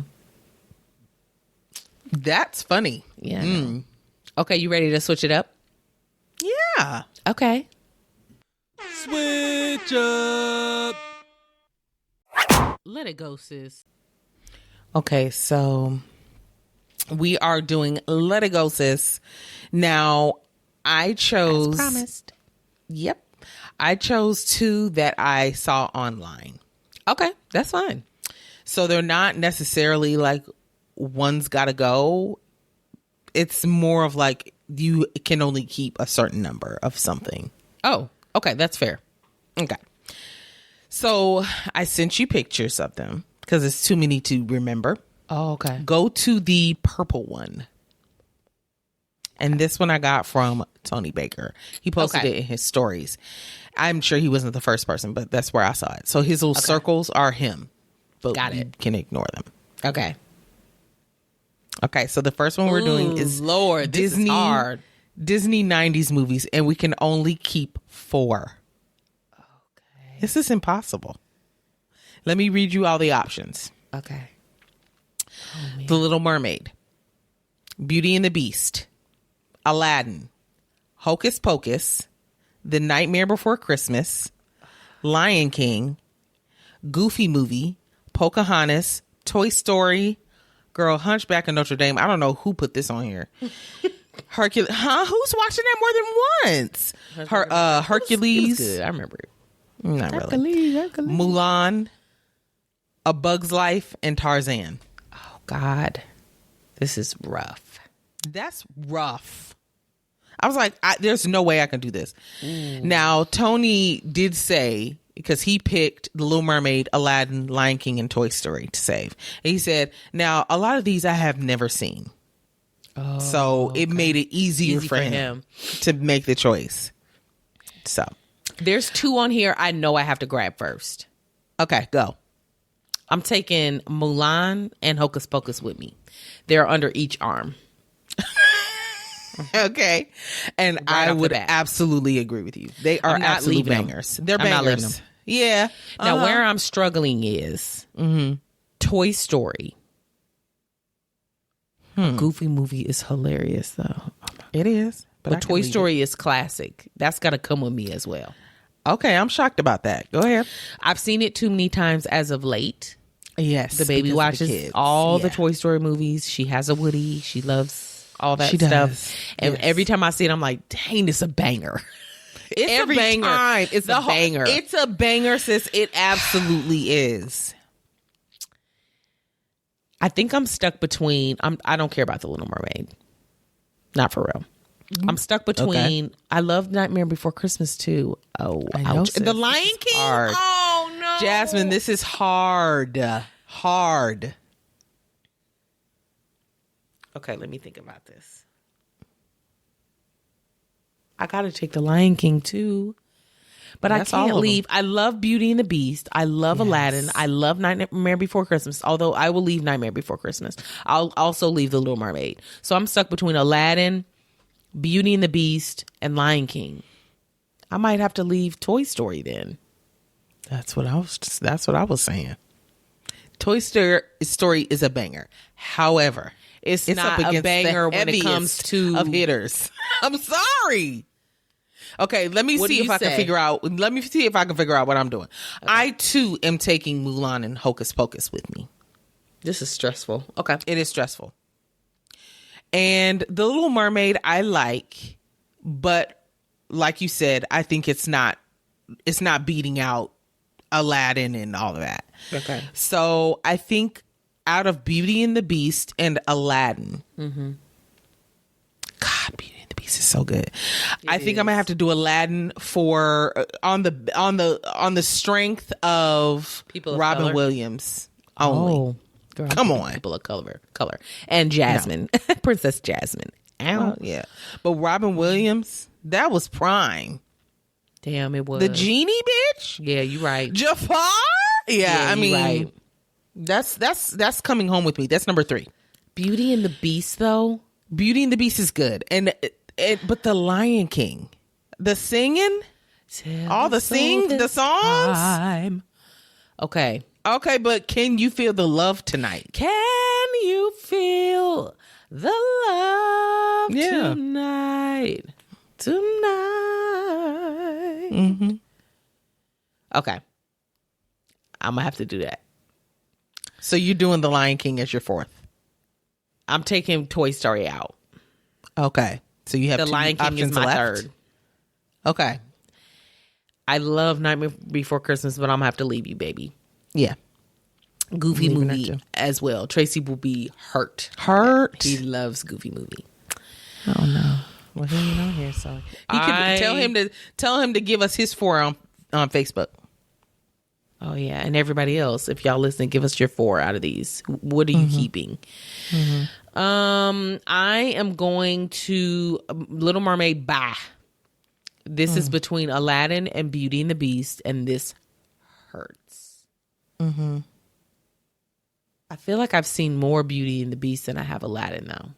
That's funny. Yeah. Okay, you ready to switch it up? Yeah. Okay. Switch up. Let it go, sis. Okay, so we are doing Let It Go, sis. Now, I chose... As promised. Yep. I chose 2 that I saw online. Okay, that's fine. So they're not necessarily like one's got to go. It's more of like you can only keep a certain number of something. Oh, okay. That's fair. Okay. So I sent you pictures of them because it's too many to remember. Oh, okay. Go to the purple one. And this one I got from Tony Baker. He posted it in his stories. I'm sure he wasn't the first person, but that's where I saw it. So his little circles are him. But got it. You can ignore them. Okay. Okay, so the first one we're doing is Lord, Disney, this is hard. Disney 90s movies, and we can only keep 4. Okay. This is impossible. Let me read you all the options. Okay. Oh, The Little Mermaid, Beauty and the Beast, Aladdin, Hocus Pocus, The Nightmare Before Christmas, Lion King, Goofy Movie, Pocahontas, Toy Story, girl, Hunchback of Notre Dame. I don't know who put this on here. Hercules. Who's watching that more than once? Hercules. It was good. I remember it. Not really. Hercules. Mulan, A Bug's Life, and Tarzan. Oh, God. This is rough. That's rough. I was like, there's no way I can do this. Now, Tony did say, because he picked The Little Mermaid, Aladdin, Lion King, and Toy Story to save. And he said, now, a lot of these I have never seen. Oh, so it made it easier for him to make the choice. So there's 2 on here I know I have to grab first. Okay, go. I'm taking Mulan and Hocus Pocus with me. They're under each arm. Okay. And right I would absolutely agree with you. They are absolute bangers. They're bangers. I'm not leaving them. Yeah. Now, where I'm struggling is Toy Story. Goofy Movie is hilarious, though. It is. But Toy Story is classic. That's got to come with me as well. Okay, I'm shocked about that. Go ahead. I've seen it too many times as of late. Yes. The baby watches all the Toy Story movies. She has a Woody. She loves all that She stuff. does. And Yes. every time I see it, I'm like, dang, it's a banger. It's Every a banger. time, it's a banger. It's a banger, sis. It absolutely is. I think I'm stuck between. I don't care about The Little Mermaid. Not for real. I'm stuck between. I love Nightmare Before Christmas too. Oh, I know, ouch. sis. The Lion King. Hard. Oh no, Jasmine, this is hard. Hard. Okay, let me think about this. I gotta take The Lion King too. But That's I all can't of leave. I love Beauty and the Beast. I love Aladdin. I love Nightmare Before Christmas. Although I will leave Nightmare Before Christmas. I'll also leave The Little Mermaid. So I'm stuck between Aladdin, Beauty and the Beast, and Lion King. I might have to leave Toy Story then. That's what I was saying. Toy Story is a banger. However, It's not a banger when it comes to of hitters. I'm sorry. Okay, let me What do see if you I can say? figure out. Let me see if I can figure out what I'm doing. Okay. I too am taking Mulan and Hocus Pocus with me. This is stressful. Okay. It is stressful. And The Little Mermaid I like, but like you said, I think it's not beating out Aladdin and all of that. Okay. So I think out of Beauty and the Beast and Aladdin, God, Beauty and the Beast is so good. I think I'm gonna have to do Aladdin for on the strength of People of Robin color? Williams only. Oh, girl, Come I'm on. people of color, and Jasmine, Princess Jasmine. Ow. Yeah, but Robin Williams, that was prime. Damn, it was The genie bitch, Yeah, you're right. Jafar. Yeah, I you mean, right. that's coming home with me. That's number 3. Beauty and the Beast, though. Beauty and the Beast is good, and but the Lion King, the singing, all the songs. Time. Okay. Okay, but can you feel the love tonight? Can you feel the love Yeah. tonight? Okay. I'm gonna have to do that. So you're doing the Lion King as your 4th. I'm taking Toy Story out. Okay, so you have The 2 Lion King is options my left. third. Okay, I love Nightmare Before Christmas, but I'm gonna have to leave you, baby. yeah, Goofy Leaving that movie too. as well. Tracy will be hurt. hurt. He loves Goofy movie. Oh no. Well, he ain't on here, so he could tell him to give us his 4 on Facebook. Oh yeah, and everybody else, if y'all listen, give us your 4 out of these. What are you keeping? I am going to Little Mermaid. Bye. This is between Aladdin and Beauty and the Beast, and this hurts. I feel like I've seen more Beauty and the Beast than I have Aladdin, though.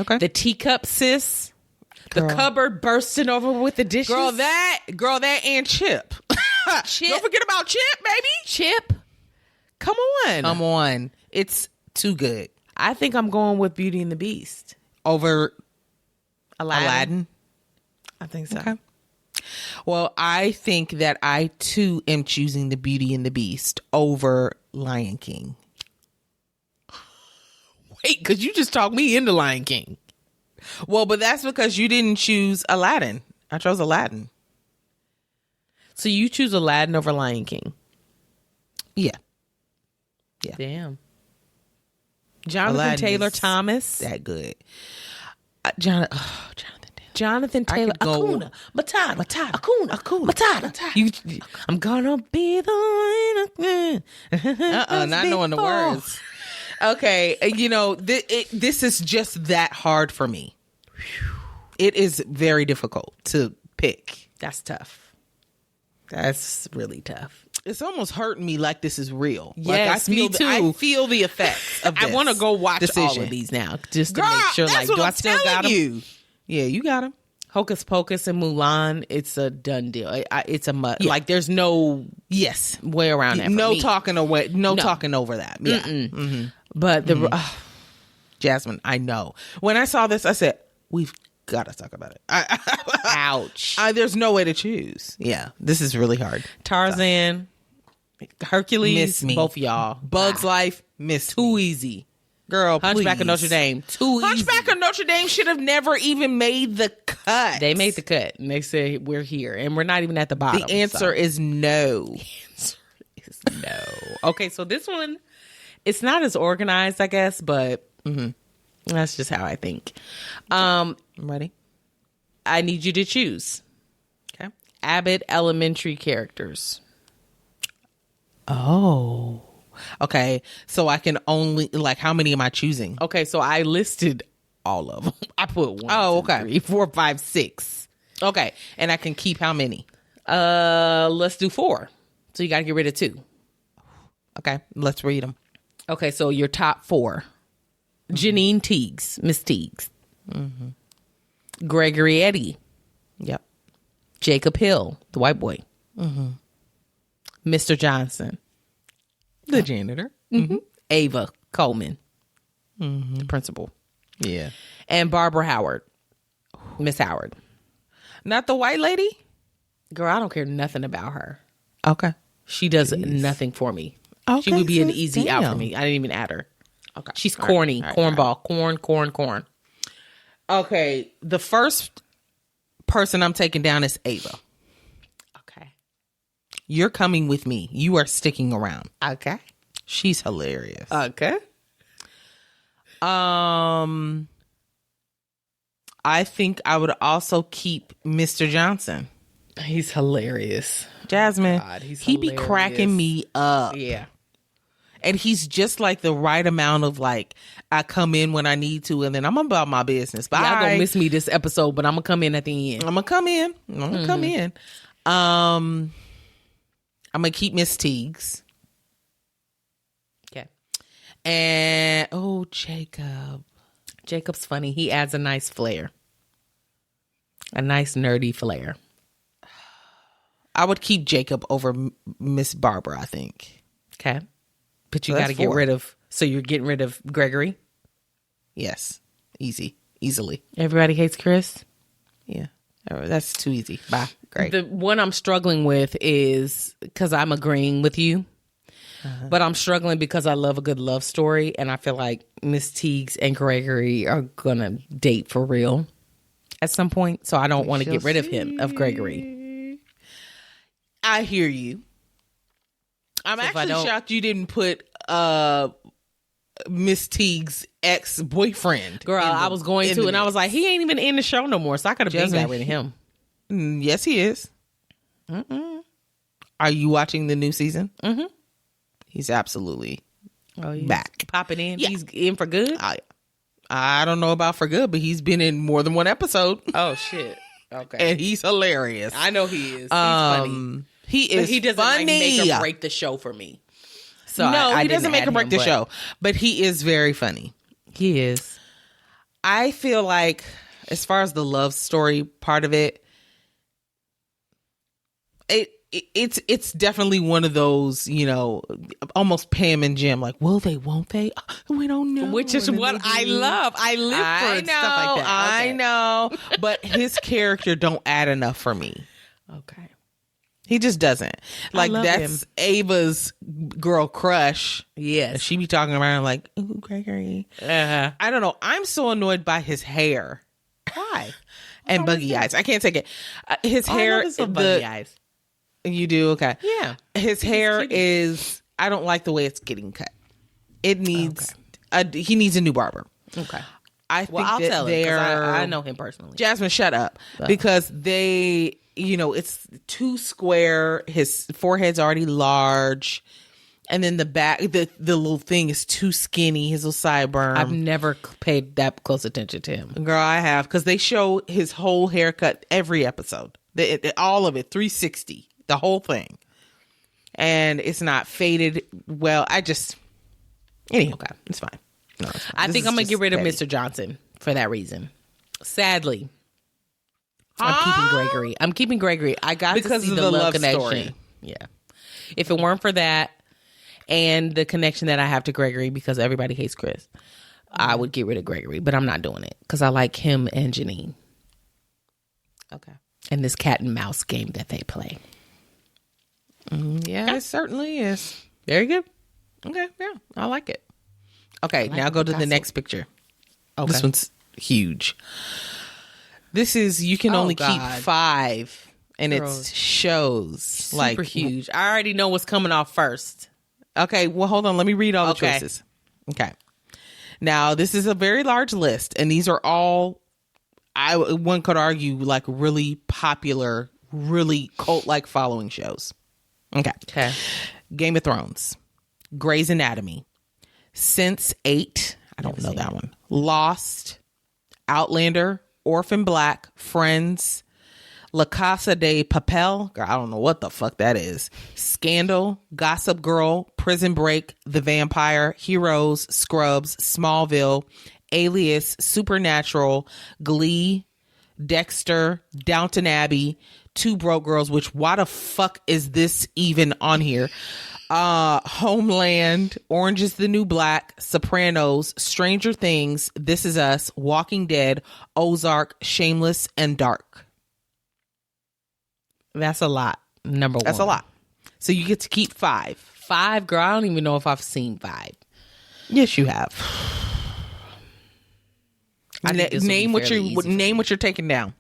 Okay, The teacup, sis. Girl. The cupboard bursting over with the dishes. girl, that and Chip. Chip. Don't forget about Chip, baby. Chip. Come on. Come on, it's too good. I think I'm going with Beauty and the Beast. Over Aladdin. Aladdin. I think so. Okay. Well, I think that I too am choosing the Beauty and the Beast over Lion King. Wait, because you just talked me into Lion King. Well, but that's because you didn't choose Aladdin. I chose Aladdin. So you choose Aladdin over Lion King. Yeah. Damn. Jonathan Aladdin Taylor is Thomas. That good. Jonathan Taylor. could go- Akuna. Matata. Akuna. Matata. I'm gonna be the one. Not knowing the words. Okay, this is just that hard for me. It is very difficult to pick. That's tough. That's really tough. It's almost hurting me like this is real. Yes, me too. I feel the effects of this. I want to go watch all decision. of these now just to Girl, make sure. that's Like, what do I I'm still got telling them? you. Yeah, you got them. Hocus Pocus and Mulan. It's a done deal. It's a like. There's no Yes. way around that. For No me. talking away. No talking over that. Yeah. But the Jasmine, I know. When I saw this, I said, we've got to talk about it. ouch. There's no way to choose. Yeah, this is really hard. Tarzan, Hercules, Miss me. both of y'all. Bug's Life, miss Too me. easy. Girl, Hunchback of Notre Dame. Too easy. Hunchback of Notre Dame should have never even made the cut. They made the cut, and they say we're here, and we're not even at the bottom. The answer is no. The answer is no. Okay, so this one, it's not as organized, I guess, but that's just how I think. I'm ready. I need you to choose. Okay. Abbott Elementary characters. Oh. Okay, so I can only, like, how many am I choosing? Okay, so I listed all of them. I put 1, 2, 3, 4, 5, 6. Okay, and I can keep how many? Let's do 4. So you got to get rid of 2. Okay, let's read them. Okay, so your top 4. Janine Teagues, Miss Teagues. Gregory Eddy. Yep. Jacob Hill, the white boy. Mr. Johnson. The janitor. Ava Coleman, the principal. Yeah. And Barbara Howard, Miss Howard. Not the white lady? Girl, I don't care nothing about her. Okay. She does nothing for me. Okay, She would be an sis, easy out for damn. me. I didn't even add her. Okay. She's All corny. right, Cornball. Corn. Okay, the first person I'm taking down is Ava. Okay. You're coming with me. You are sticking around. Okay. She's hilarious. Okay. I think I would also keep Mr. Johnson. He's hilarious. Jasmine, God, he's he be hilarious. cracking me up. Yeah. And he's just like the right amount of, like, I come in when I need to, and then I'm about my business. Bye. Y'all gonna miss me this episode, but I'm gonna come in at the end. I'm gonna come in. I'm gonna keep Miss Teagues. Okay. And Jacob's funny. He adds a nice flair. A nice nerdy flair. I would keep Jacob over Miss Barbara, I think. Okay. But you So got to that's get 4. rid of, so you're getting rid of Gregory. Yes. Easily. Everybody hates Chris. Yeah. That's too easy. Bye. Great. The one I'm struggling with is because I'm agreeing with you, but I'm struggling because I love a good love story. And I feel like Miss Teagues and Gregory are going to date for real at some point. So I don't want to get rid of him, of Gregory. I hear you. I'm So if I actually don't- shocked you didn't put Miss Teagues' ex-boyfriend. Girl, I was going to, and I was like, he ain't even in the show no more. So I could have been Jasmine, got rid of him. Yes, he is. Are you watching the new season? He's absolutely back. Popping in. Yeah. He's in for good. I don't know about for good, but he's been in more than one episode. Oh, shit. Okay. And he's hilarious. I know he is. He's funny. He is But he doesn't funny. like make or break the show for me. So No, he doesn't didn't make add or break him, the but show, but he is very funny. He is. I feel like, as far as the love story part of it, it's definitely one of those, you know, almost Pam and Jim, like, will they, won't they? We don't know. Which is And then what they I do. love. I live for stuff like that. I know, but his character don't add enough for me. Okay. He just doesn't. Like, love that's him. Ava's girl crush. Yes. She be talking around like, ooh, Gregory. Uh-huh. I don't know. I'm so annoyed by his hair Why? and buggy eyes. I can't take it. His hair, buggy eyes. you do? Okay. Yeah. His hair cutie. is, I don't like the way it's getting cut. It needs, he needs a new barber. Okay. I think Well, I'll that tell him they're, 'cause I know him personally. Jasmine, shut up. Because they, you know, it's too square. His forehead's already large. And then the back, the little thing is too skinny. His little sideburn. I've never paid that close attention to him. Girl, I have. Because they show his whole haircut every episode. All of it, 360. The whole thing. And it's not faded well. Anyhow, it's fine. No, it's fine. I This think is I'm going to just get rid of petty. Mr. Johnson for that reason. Sadly. I'm keeping Gregory. I got Because to see of the the love love connection. story. Yeah. If it weren't for that and the connection that I have to Gregory, because everybody hates Chris, I would get rid of Gregory. But I'm not doing it because I like him and Janine. Okay. And this cat and mouse game that they play. Yeah, it certainly is. Very good. Okay, yeah, I like it. Okay, now go to the next picture. Okay. This one's huge. This is, you can only keep 5, and it's shows. Super huge. I already know what's coming off first. Okay, well, hold on. Let me read all the choices. Okay. Now, this is a very large list, and these are all, one could argue, like really popular, really cult-like following shows. Okay. Game of Thrones, Grey's Anatomy, Sense8, I don't know that one, Lost, Outlander, Orphan Black, Friends, La Casa de Papel, girl, I don't know what the fuck that is, Scandal, Gossip Girl, Prison Break, The Vampire, Heroes, Scrubs, Smallville, Alias, Supernatural, Glee, Dexter, Downton Abbey, Two Broke Girls, which why the fuck is this even on here? Homeland, Orange is the New Black, Sopranos, Stranger Things, This Is Us, Walking Dead, Ozark, Shameless, and Dark. That's a lot. Number 1. That's a lot. So you get to keep 5. 5, girl. I don't even know if I've seen 5. Yes, you have. Name what you're taking down.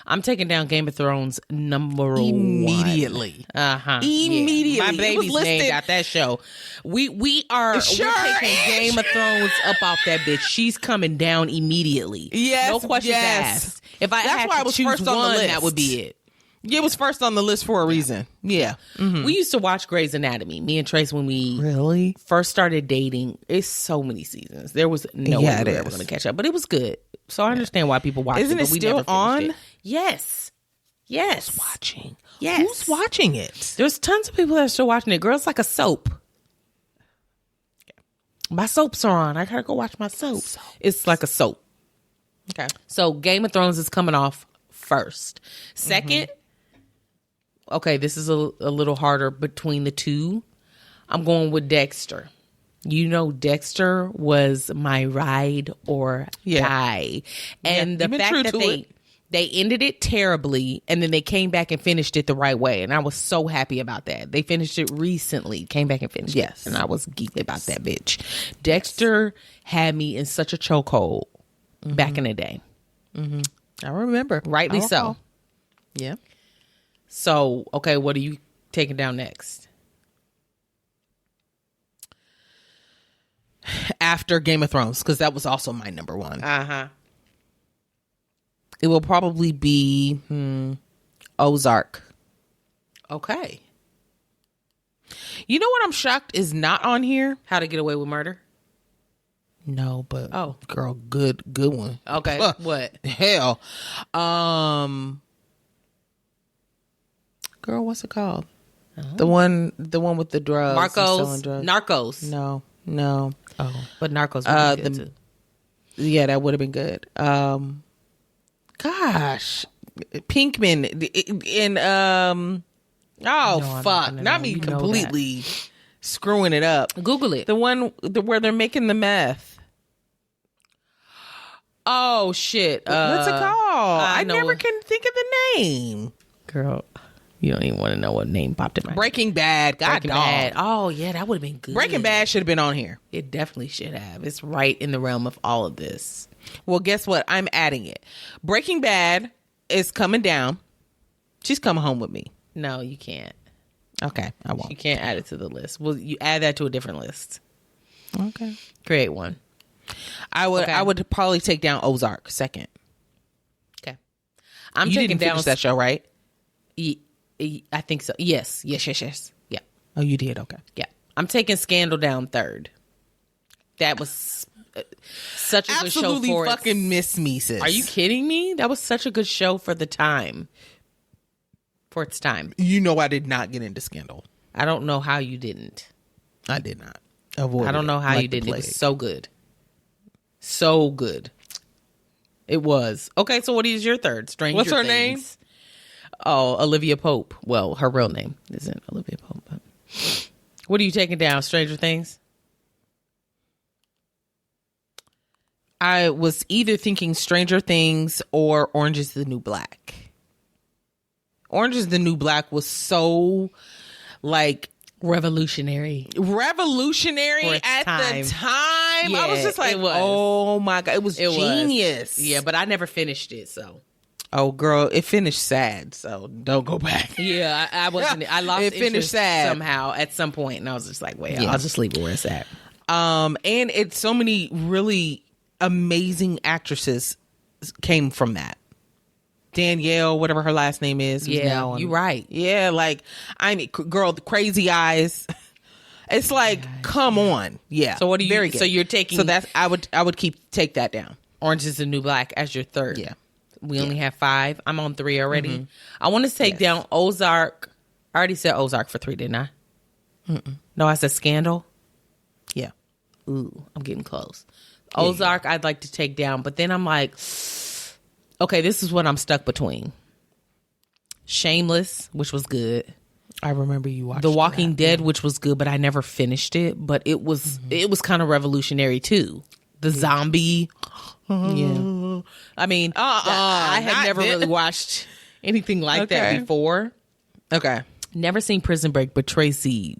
I'm taking down Game of Thrones number 1. Immediately. Immediately. Yeah. My baby's name got that show. We're taking Game of Thrones up off that bitch. She's coming down immediately. Yes. No questions asked. If I had to choose first on the list, that would be it. It was first on the list for a reason. Yeah. Mm-hmm. We used to watch Grey's Anatomy. Me and Trace, when we really first started dating, it's so many seasons. There was no way we were ever going to catch up, but it was good. So I understand why people watch it. Isn't it still on? Yes. Who's watching? Yes. Who's watching it? There's tons of people that are still watching it. Girl, it's like a soap. My soaps are on. I gotta go watch my soaps. It's like a soap. Okay. So Game of Thrones is coming off first. Second, okay, this is a little harder between the two. I'm going with Dexter. You know, Dexter was my ride or die. And the fact that they ended it terribly, and then they came back and finished it the right way. And I was so happy about that. They finished it recently, came back and finished it. And I was geeked about that bitch. Dexter had me in such a chokehold back in the day. I remember. Rightly so. Yeah. So, okay, what are you taking down next? After Game of Thrones, because that was also my number 1. It will probably be Ozark. Okay. You know what I'm shocked is not on here? How to Get Away with Murder? No, but girl, good one. Okay. What? Hell. Girl, what's it called? The one with the drugs. Narcos. No. Oh, but Narcos would be good too. Yeah, that would have been good. Gosh, Pinkman and fuck, not me completely screwing it up. Google it. The one where they're making the meth. Oh shit! What's it called? I never can think of the name. Girl, you don't even want to know what name popped in my head. Breaking Bad. Breaking Bad. Oh yeah, that would have been good. Breaking Bad should have been on here. It definitely should have. It's right in the realm of all of this. Well, guess what? I'm adding it. Breaking Bad is coming down. She's coming home with me. No, you can't. Okay, I won't. You can't add it to the list. Well, you add that to a different list. Okay. Create one. I would probably take down Ozark second. Okay. You didn't finish that show, right? I think so. Yes. Yeah. Oh, you did? Okay. Yeah. I'm taking Scandal down third. That was such a good show for absolutely fucking miss me, sis. Are you kidding me? That was such a good show for the time. For its time. You know I did not get into Scandal. I don't know how you didn't. I did not. I don't know how you didn't. It was so good. So good. It was. Okay, so what is your third? Stranger What's her Things. Name? Oh, Olivia Pope. Well, her real name isn't Olivia Pope. But what are you taking down? Stranger Things? I was either thinking Stranger Things or Orange is the New Black. Orange is the New Black was so like Revolutionary at the time. Yeah, I was just like, oh my God, it was genius. Yeah, but I never finished it, so. Oh, girl, it finished sad, so don't go back. Yeah, I wasn't. I lost it finished sad somehow at some point, and I was just like, wait, I'll just leave it where it's at. And it's so many really amazing actresses came from that. Danielle, whatever her last name is. Yeah, you're right. Yeah, like, I mean, girl, the crazy eyes. It's like, come on. Yeah. So what do you? Very good. So you're taking. So that's I would take that down. Orange is the New Black as your third. Yeah. We only have 5. I'm on 3 already. Mm-hmm. I want to take down Ozark. I already said Ozark for 3, didn't I? No, I said Scandal. Yeah. Ooh, I'm getting close. Ozark, I'd like to take down, but then I'm like, okay, this is what I'm stuck between. Shameless, which was good. I remember you watching The Walking Dead, which was good, but I never finished it. But it was kind of revolutionary too. The zombie. Yeah. I mean, I had never really watched anything like that before. Okay. Never seen Prison Break, but Tracy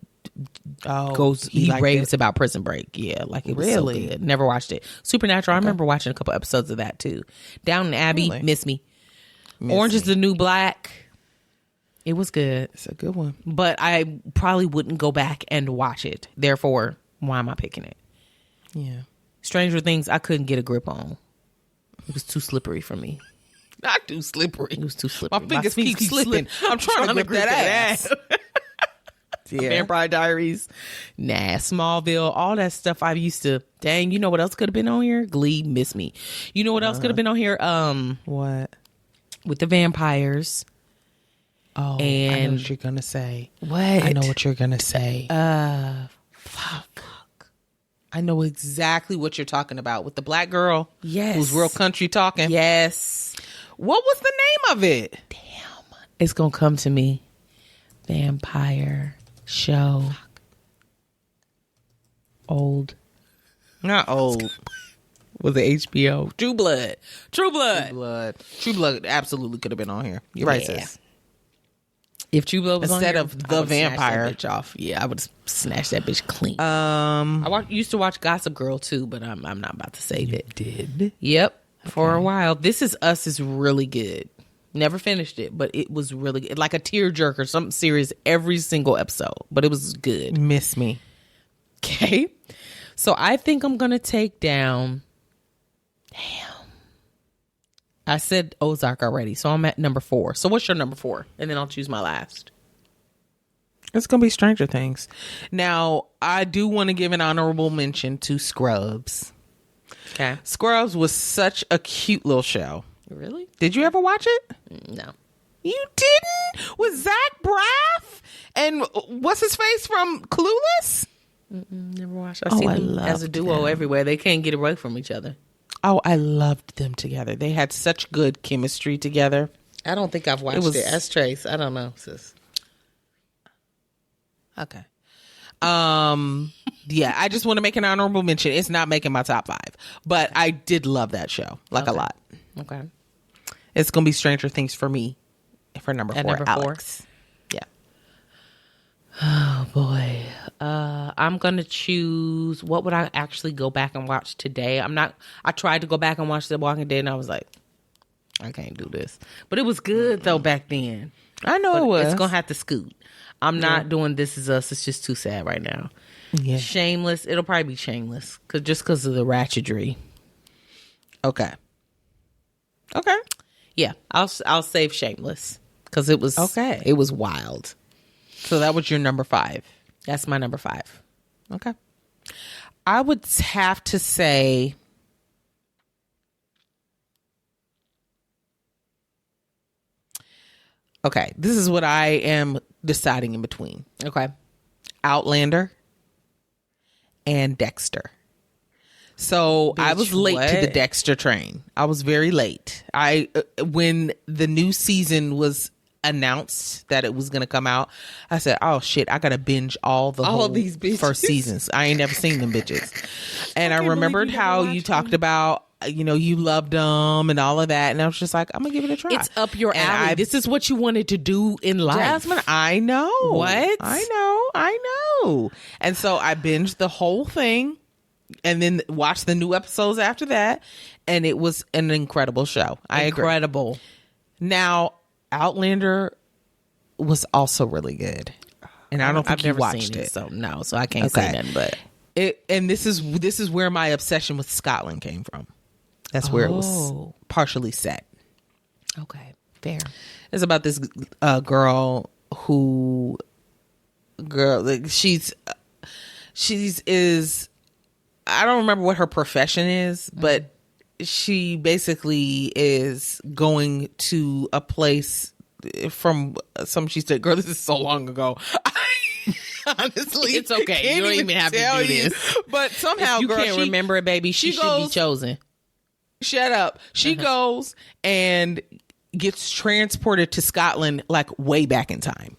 he raves about Prison Break. Yeah, like it was so good. Never watched it. Supernatural, I remember watching a couple episodes of that too. Downton Abbey, miss me. Orange is the New Black. It was good. It's a good one. But I probably wouldn't go back and watch it. Therefore, why am I picking it? Yeah. Stranger Things, I couldn't get a grip on. It was too slippery for me. Not too slippery. It was too slippery. My fingers keep slipping. I'm trying to grip that ass. Yeah. Vampire Diaries. Nah, Smallville, all that stuff I used to. Dang, you know what else could have been on here? Glee, miss me. You know what else could have been on here? What? With the vampires. Oh, and I know what you're gonna say. What? I know what you're gonna say. Fuck. I know exactly what you're talking about with the black girl. Yes. Who's real country talking. Yes. What was the name of it? Damn. It's gonna come to me. Vampire show. Fuck. Old. Not old. Was it HBO? True Blood. True Blood absolutely could have been on here. You're right, sis. If True Blood was instead on of the vampire, that bitch off. Yeah, I would snatch that bitch clean. I used to watch Gossip Girl too, but I'm not about to save it. Did? Yep, for a while. This Is Us is really good. Never finished it, but it was really good. Like a tearjerker, something serious every single episode, but it was good. Miss me. Okay, so I think I'm gonna take down. Damn. I said Ozark already, so I'm at number 4. So what's your number 4? And then I'll choose my last. It's going to be Stranger Things. Now, I do want to give an honorable mention to Scrubs. Okay. Scrubs was such a cute little show. Really? Did you ever watch it? No. You didn't? With Zach Braff? And what's his face from Clueless? Never watched. I see them as a duo everywhere. They can't get away from each other. Oh, I loved them together. They had such good chemistry together. I don't think I've watched it. As Trace. I don't know, sis. Okay. Yeah, I just want to make an honorable mention. It's not making my top 5, but I did love that show, like a lot. Okay. It's going to be Stranger Things for me for number 4. At number 4? Alex. Yeah. Oh, boy. I'm going to choose, what would I actually go back and watch today? I tried to go back and watch The Walking Dead and I was like, I can't do this. But it was good though back then. I know it was. It's going to have to scoot. I'm not doing This Is Us. It's just too sad right now. Yeah. Shameless. It'll probably be Shameless just because of the ratchetry. Okay. Yeah. I'll save Shameless because it was It was wild. So that was your number 5. That's my number 5. Okay. I would have to say okay, this is what I am deciding in between. Okay. Outlander and Dexter. So I was late to the Dexter train. I was very late. When the new season was announced that it was going to come out, I said, oh shit, I got to binge all these first seasons. I ain't never seen them bitches. And I remembered how you talked about you loved them and all of that. And I was just like, I'm going to give it a try. It's up your alley. This is what you wanted to do in life. Jasmine, I know. What? I know. And so I binged the whole thing and then watched the new episodes after that. And it was an incredible show. Incredible. Now, Outlander was also really good. And I don't think I've you never watched seen it. So no, so I can't say nothing, but and this is where my obsession with Scotland came from. That's where it was partially set. Okay, fair. It's about this girl who she's I don't remember what her profession is, but she basically is going to a place from she said, girl, this is so long ago. Honestly, it's okay. You don't even have to do this. But somehow, if you girl, can't remember it, baby. She should be chosen. Shut up. She goes and gets transported to Scotland, like way back in time,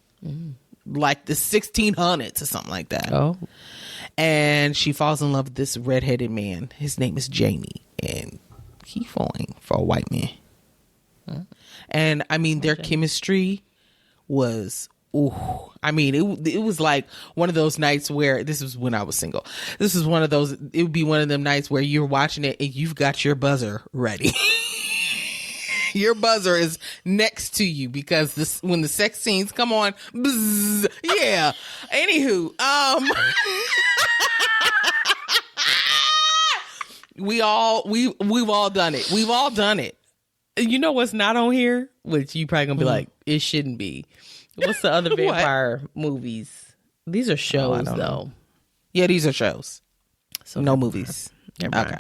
like the 1600s or something like that. Oh, and she falls in love with this redheaded man. His name is Jamie, and he's falling for a white man. And I mean, their chemistry was. Ooh, I mean, it was like one of those nights where this was when I was single. This is one of those. It would be one of them nights where you're watching it and you've got your buzzer ready. Your buzzer is next to you because when the sex scenes come on, bzz, yeah. Anywho, we've all done it. We've all done it. You know what's not on here, which you probably gonna be like, it shouldn't be. What's the other vampire movies? These are shows, though. Yeah, these are shows. So no movies. Okay.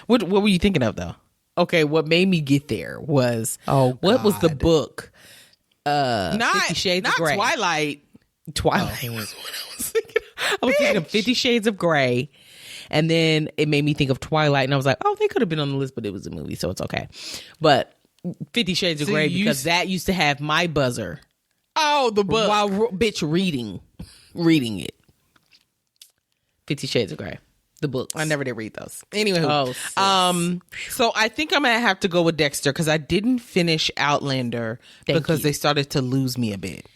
What were you thinking of, though? Okay, what made me get there was what was the book? 50 Shades of Grey. Twilight. Twilight was what I was thinking. I was thinking of 50 Shades of Grey. And then it made me think of Twilight, and I was like, oh, they could have been on the list, but it was a movie, so it's okay. But 50 Shades of Grey, because that used to have my buzzer. Oh, the book. While bitch reading it. 50 Shades of Grey. The books. I never did read those. Anyway, so I think I'm gonna have to go with Dexter because I didn't finish Outlander because they started to lose me a bit.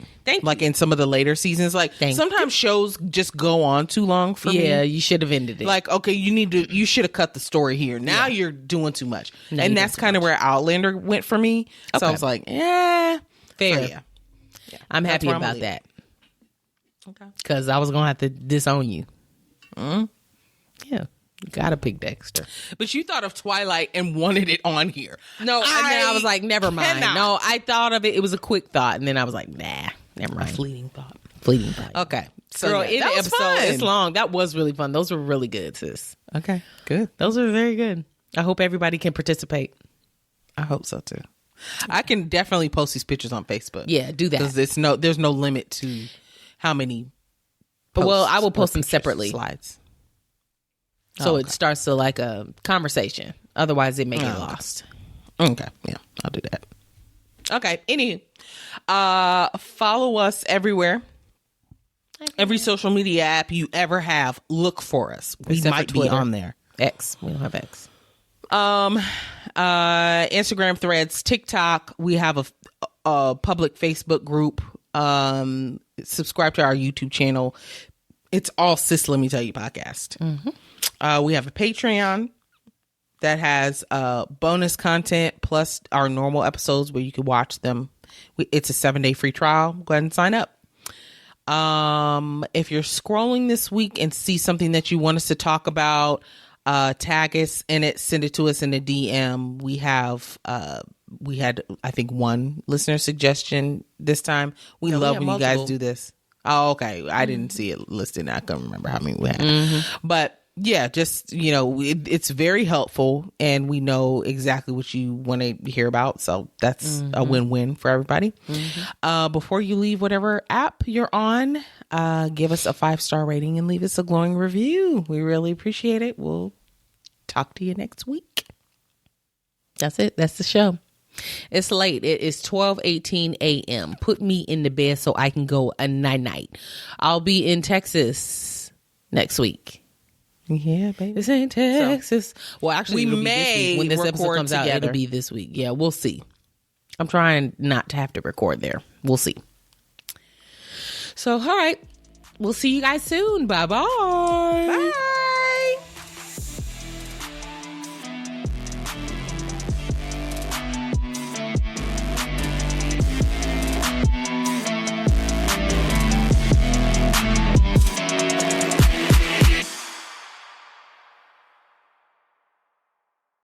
Like in some of the later seasons, like sometimes shows just go on too long for me. Yeah, you should have ended it. Like, okay, you should have cut the story here. Now you're doing too much, and that's kind of where Outlander went for me. So I was like, fair. So, I'm happy about that. Okay, because I was gonna have to disown you. Yeah, you gotta pick Dexter. But you thought of Twilight and wanted it on here. No, and then I was like, never mind. No, I thought of it. It was a quick thought, and then I was like, nah, never mind. A fleeting thought. Okay. So girl, in the episode, it's long. That was really fun. Those were really good, sis. Okay, good. Those were very good. I hope everybody can participate. I hope so too. I can definitely post these pictures on Facebook. Yeah, do that. Because there's no limit to how many. Well, I will post them separately. Slides. So it starts to like a conversation. Otherwise, it may get lost. Okay. Yeah, I'll do that. Okay. Anywho, follow us everywhere. Every social media app you ever have, look for us. We might be on there. X. We don't have X. Instagram, Threads, TikTok. We have a public Facebook group. Subscribe to our YouTube channel. It's all Sis Let Me Tell You podcast. We have a Patreon that has bonus content plus our normal episodes where you can watch them. It's a 7-day free trial. Go ahead and sign up. If you're scrolling this week and see something that you want us to talk about, tag us in it, send it to us in a DM. We had I think one listener suggestion this time. We love when you guys do this. Oh, okay. I didn't see it listed. I can't remember how many we had. But yeah, just, it's very helpful and we know exactly what you want to hear about. So that's a win-win for everybody. Before you leave whatever app you're on, give us a 5-star rating and leave us a glowing review. We really appreciate it. We'll talk to you next week. That's it. That's the show. It's late. It is 12:18 a.m. Put me in the bed so I can go a night-night. I'll be in Texas next week. Yeah, baby. This ain't Texas. Well, actually, we may when this episode comes out, it'll be this week. Yeah, we'll see. I'm trying not to have to record there. We'll see. So, all right. We'll see you guys soon. Bye-bye. Bye.